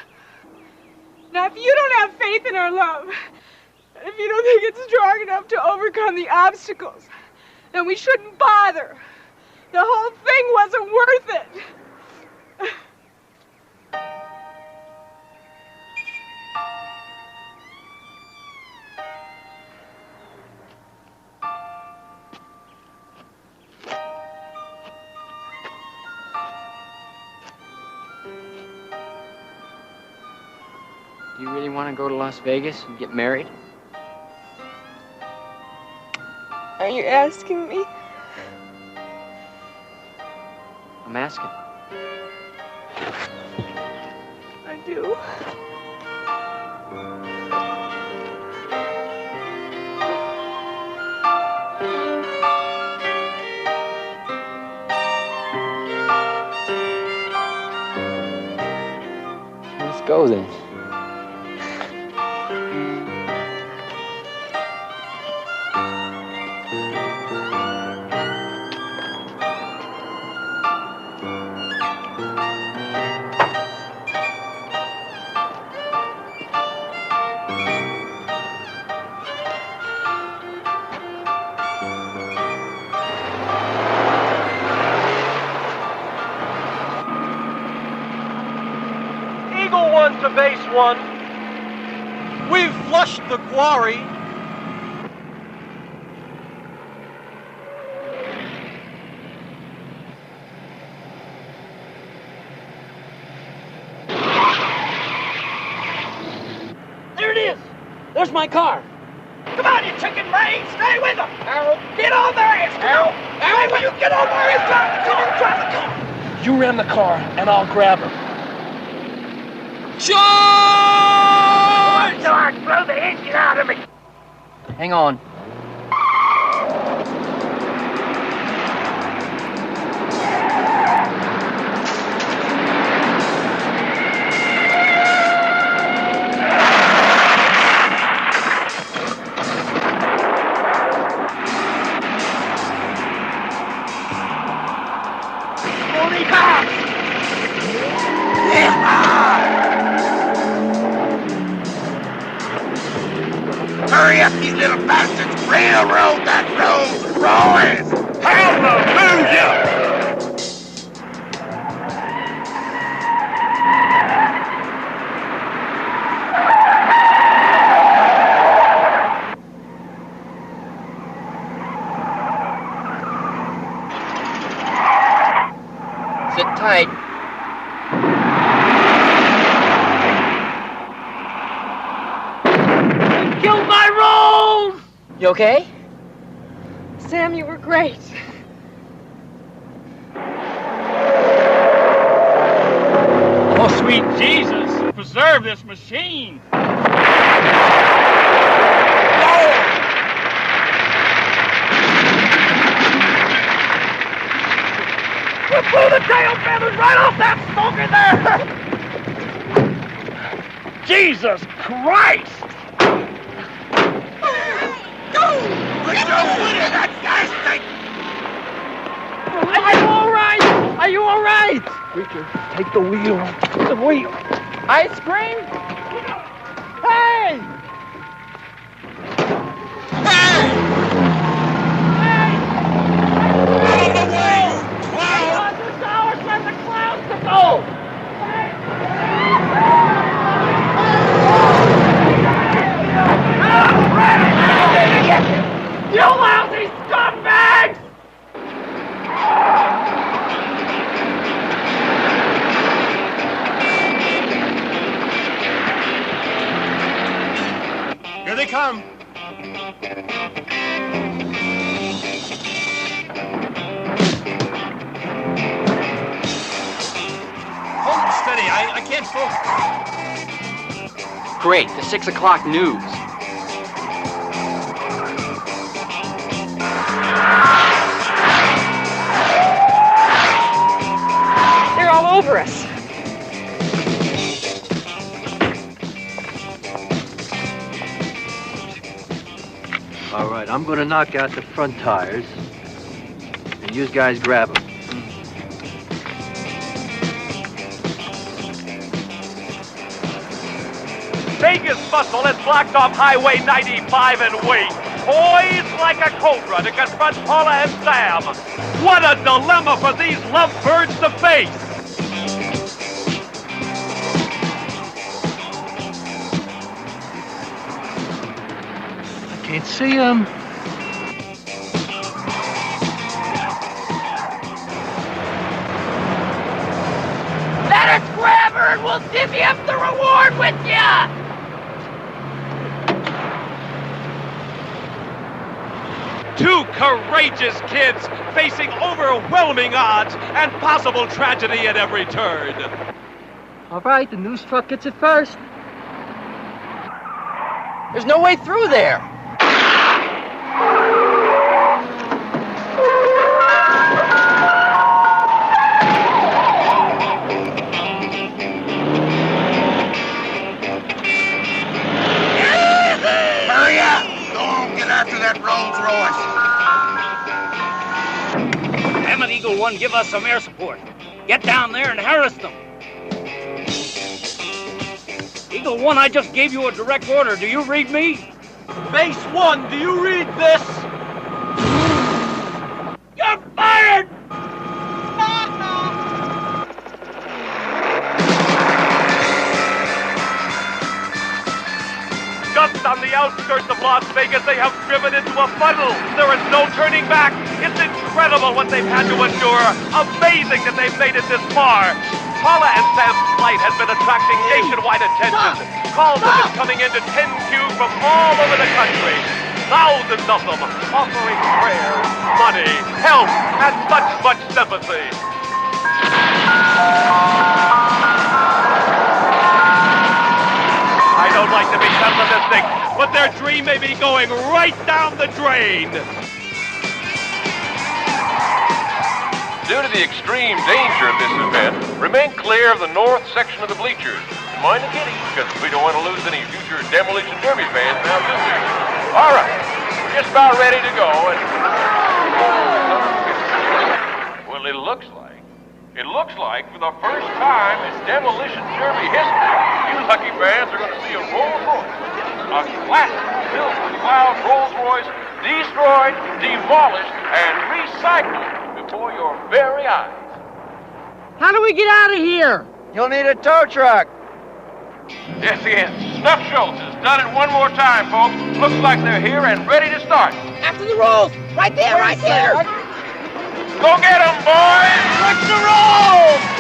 Now, if you don't have faith in our love, if you don't think it's strong enough to overcome the obstacles, then we shouldn't bother. The whole thing wasn't worth it. Do you really want to go to Las Vegas and get married? Are you asking me? I'm asking. I do. Let's go then. Eagle 1 to base 1. We've flushed the quarry. There it is. There's my car. Come on, you chicken brain. Stay with them. Harold, get on their ass. Harold, Harold, will you get on their ass? Drive the car. Drive the car. You ram the car, and I'll grab her. Charge! Blow the engine out of me. Hang on. little bastards railroad that Rolls Royce! Hallelujah! Sit tight. Killed my Rolls! You okay? Sam, you were great. Oh, sweet Jesus, preserve this machine. We blew the tail feathers right off that smoker there! Jesus Christ! Are you all right? Are you all right? Preacher, take the wheel. The wheel. Ice cream? Hey! You lousy scumbags! Here they come. Hold it steady. I can't focus. Great, the 6 o'clock news. They're all over us. All right, I'm gonna knock out the front tires, and you guys grab them. Vegas muscle has blocked off Highway 95 and wait, poised like a cobra to confront Paula and Sam. What a dilemma for these lovebirds to face! Can't see them. Let us grab her and we'll divvy up the reward with ya! Two courageous kids facing overwhelming odds and possible tragedy at every turn. All right, the news truck gets it first. There's no way through there. Hurry up! Go on, get after that Rolls Royce. Damn it, Eagle One, give us some air support. Get down there and harass them. Eagle One, I just gave you a direct order. Do you read me? Base 1, do you read this? You're fired! Just on the outskirts of Las Vegas, they have driven into a puddle. There is no turning back. It's incredible what they've had to endure. Amazing that they've made it this far. Paula and Sam's flight has been attracting nationwide attention. Calls have been coming into 10Q from all over the country. Thousands of them offering prayers, money, help, and much sympathy. I don't like to be pessimistic, but their dream may be going right down the drain. Due to the extreme danger of this event, remain clear of the north section of the bleachers. Mind the giddy, because we don't want to lose any future Demolition Derby fans now, do we? All right, we're just about ready to go, and... Well, it looks like for the first time in Demolition Derby history, you lucky fans are going to see a Rolls Royce. A classic Bills Wild Rolls-Royce destroyed, demolished, and recycled before your very eyes. How do we get out of here? You'll need a tow truck. Yes, again. Snuff Schultz has done it one more time, folks. Looks like they're here and ready to start. After the rolls! Right there, right there! Go get them, boys! Let's the roll!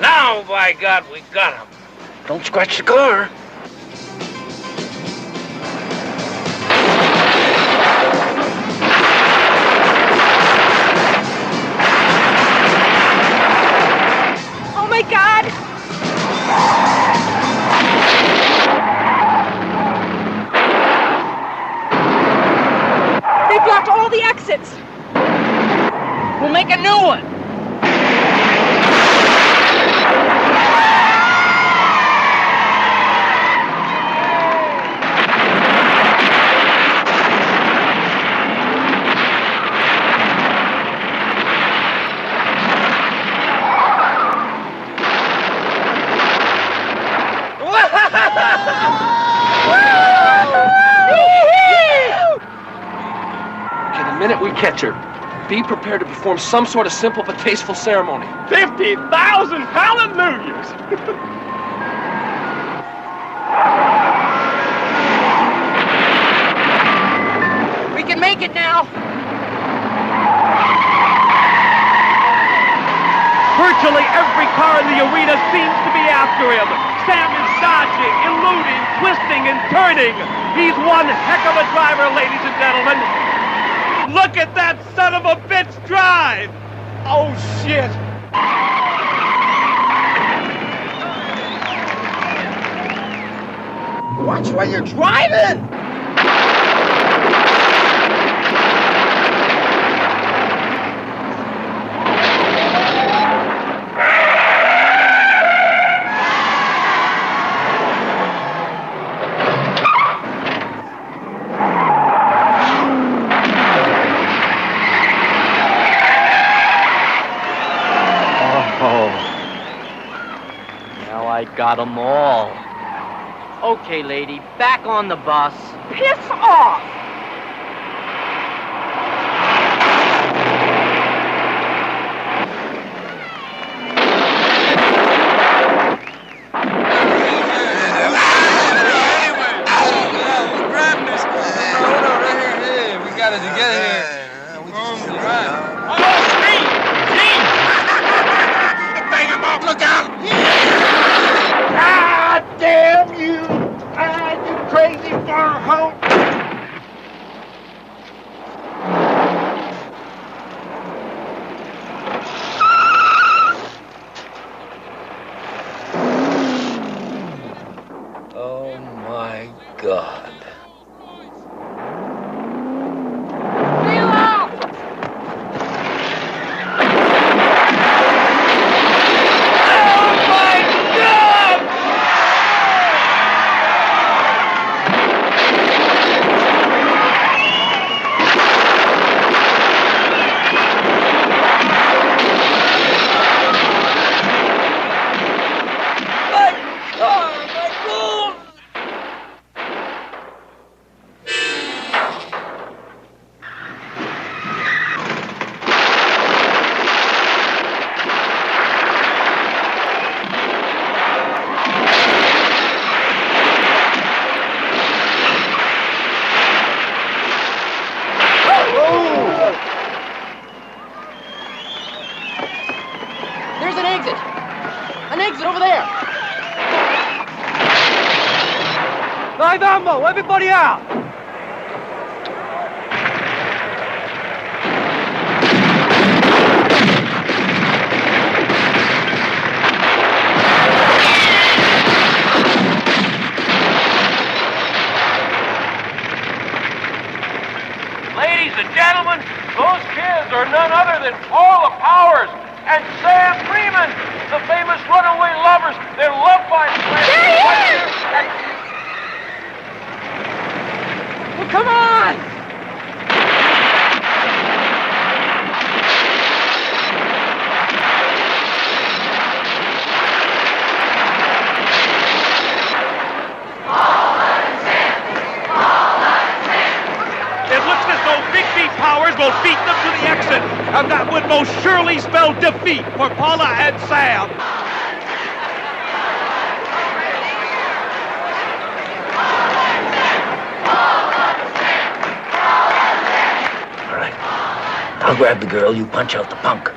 Now, by God, we got him. Don't scratch the car. Oh, my God! They blocked all the exits. We'll make a new one. The minute we catch her, be prepared to perform some sort of simple but tasteful ceremony. 50,000 hallelujahs! We can make it now. Virtually every car in the arena seems to be after him. Sam is dodging, eluding, twisting, and turning. He's one heck of a driver, ladies and gentlemen. Look at that son of a bitch drive! Oh, shit! Watch while you're driving! Got them all. Okay, lady, back on the bus. Piss off! We got it together here. We just right. Oh, Steve! Bang him up! Look out! Ah, damn you! Ah, you crazy fur hoe! Oh, my God. There's an exit! An exit over there! Live ammo! Everybody out! Ladies and gentlemen, those kids are none other than Paula Powers and Sam Freeman, the famous runaway lovers. Their love life plans. Well, come on! Powers will beat them to the exit, and that would most surely spell defeat for Paula and Sam. All right. I'll grab the girl, you punch out the punk.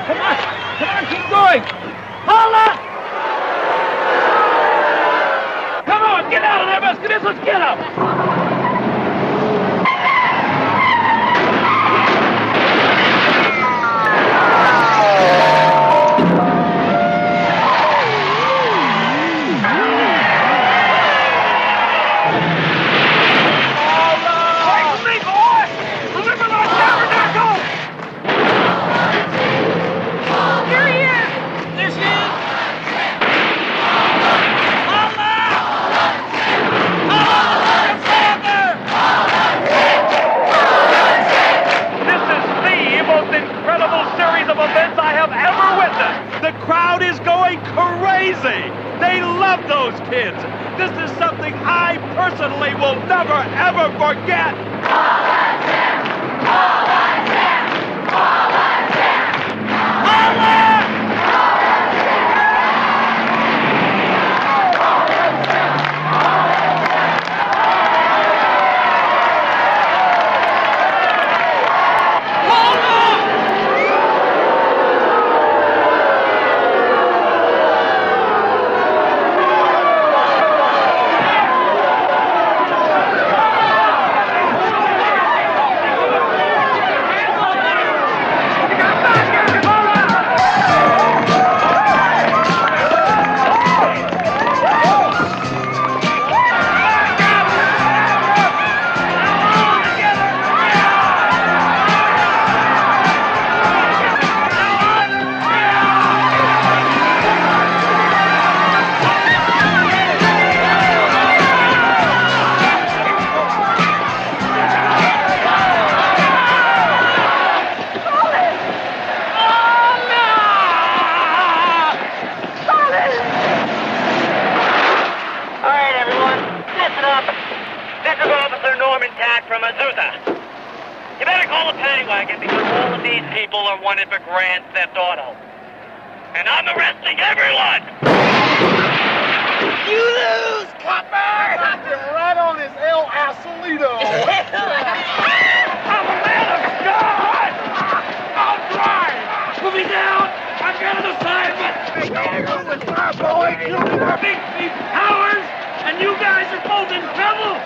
Come on, keep going! Paula! Come on, get out of there, Muscadis, let's get up! The crowd is going crazy. They love those kids. This is something I personally will never, ever forget. From Azusa. You better call the paddy wagon because all of these people are wanted for grand theft auto. And I'm arresting everyone! You lose, copper! Knocked him right on his El Asolito. I'm a man of God! I'll drive! Put me down! I've got an assignment! Big Chief Powers, and you guys are both in trouble!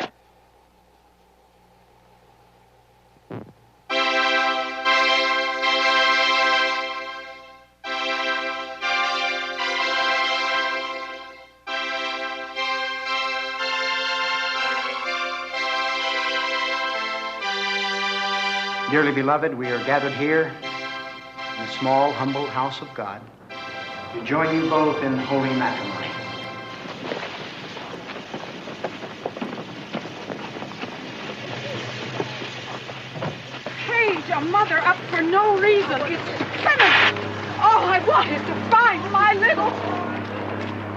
Dearly beloved, we are gathered here in the small, humble house of God to join you both in holy matrimony. Cage a mother up for no reason. It's criminal. All I want is to find my little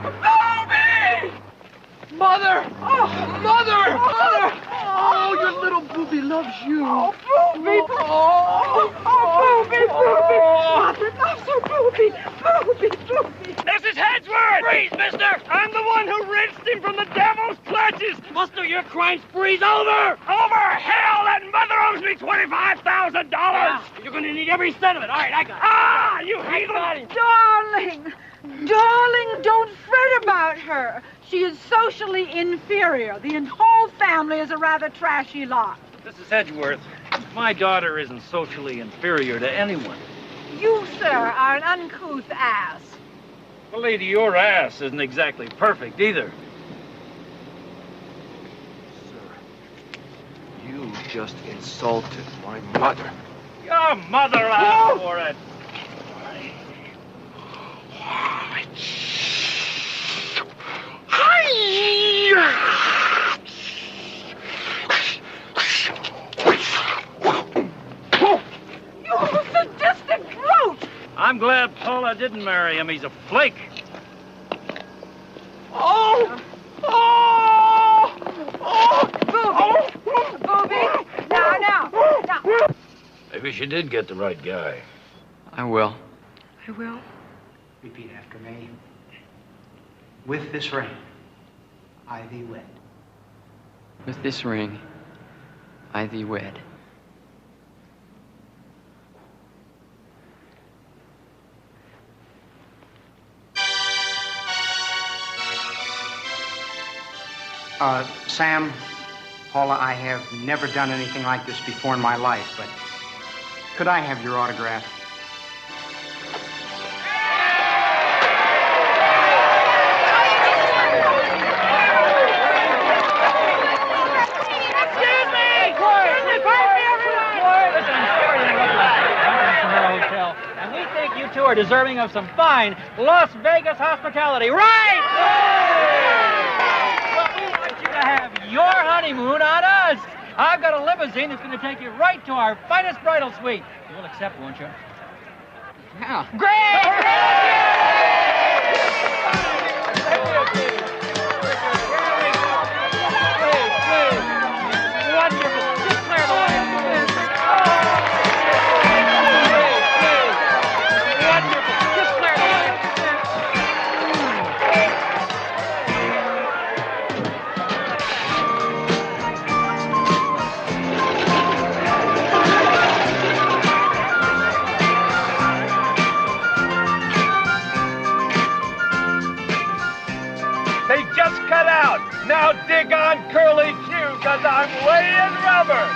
Booby! Mother! Oh, Mother! Mother! Oh, your little Booby loves you. Oh, Booby! Booby! Mother loves her, Booby! Booby! This is Hedgeworth! Freeze, mister! I'm the one who wrenched him from the devil's clutches! Buster, your crime spree's over! Over hell! That mother owes me $25,000! Yeah, you're gonna need every cent of it. All right, I got it. Ah, you heathen! Darling, don't fret about her. She is socially inferior. The whole family is a rather trashy lot. Mrs. Edgeworth, my daughter isn't socially inferior to anyone. You, sir, are an uncouth ass. Well, lady, your ass isn't exactly perfect either. You just insulted my mother. Your mother asked for it. I'm glad Paula didn't marry him. He's a flake. Oh! Oh! Oh! Booby! Booby! Now. Maybe she did get the right guy. I will. I will. Repeat after me. With this ring, I thee wed. With this ring, I thee wed. Sam, Paula, I have never done anything like this before in my life, but could I have your autograph? And we think you two are deserving of some fine Las Vegas hospitality, right? Well, we want you to have your honeymoon on us. I've got a limousine that's going to take you right to our finest bridal suite. You will accept, won't you? Yeah. Wonderful. Just clear the way. They just cut out. Now dig on Curly Q, because I'm laying rubber.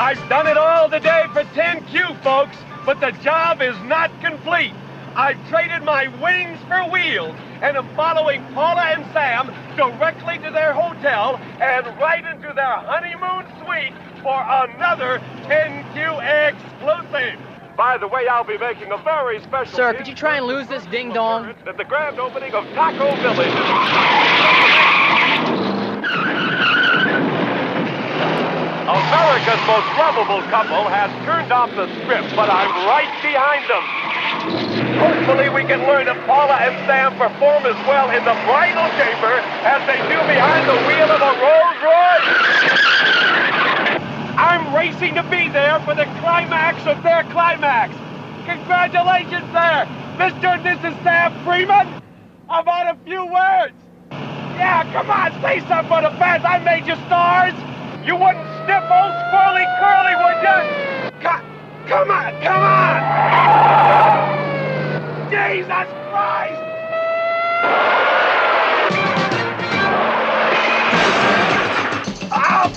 I've done it all today for 10Q, folks, but the job is not complete. I've traded my wings for wheels and am following Paula and Sam directly to their hotel and right into their honeymoon suite for another 10Q exclusive. By the way, I'll be making a very special... Sir, could you try and lose this ding-dong? ...at the grand opening of Taco Village. America's most lovable couple has turned off the script, but I'm right behind them. Hopefully we can learn if Paula and Sam perform as well in the bridal chamber as they do behind the wheel of a Rolls Royce. I'm racing to be there for the climax of their climax. Congratulations there, Mr. and Mrs. Sam Freeman. How about a few words? Yeah, come on, say something for the fans. I made you stars. You wouldn't sniff old Squirrely Curly, would you? Come on, come on! Jesus Christ! Ow!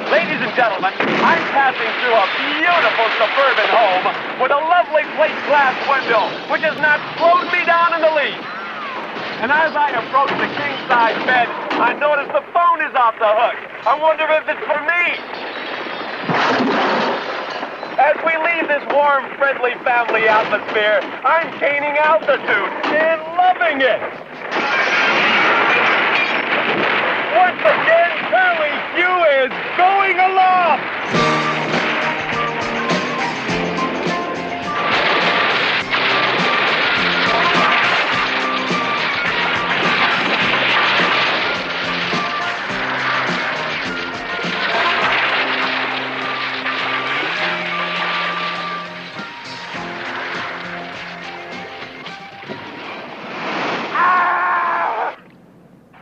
Ladies and gentlemen, I'm passing through a beautiful suburban home with a lovely plate glass window, which has not slowed me down in the least. And as I approach the king-size bed, I notice the phone is off the hook. I wonder if it's for me. As we leave this warm, friendly family atmosphere, I'm gaining altitude and loving it. Once again, Curly Q is going aloft.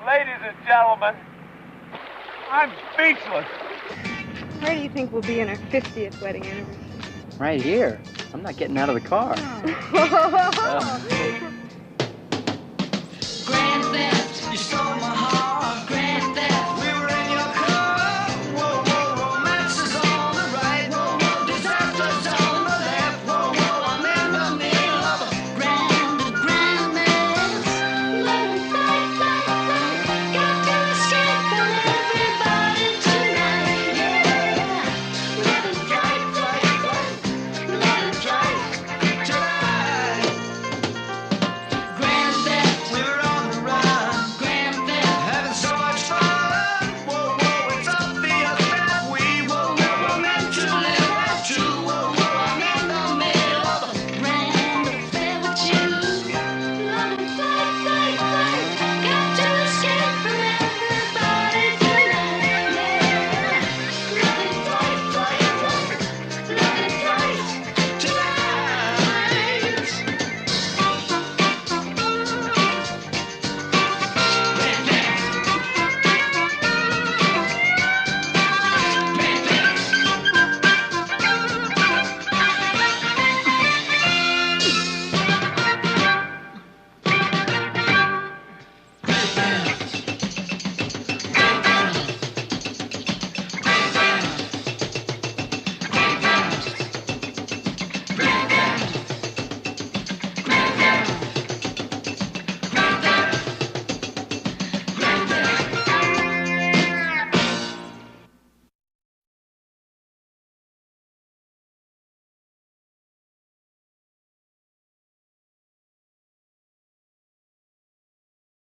Ladies and gentlemen, I'm speechless. Where do you think we'll be in our 50th wedding anniversary? Right here. I'm not getting out of the car. Oh.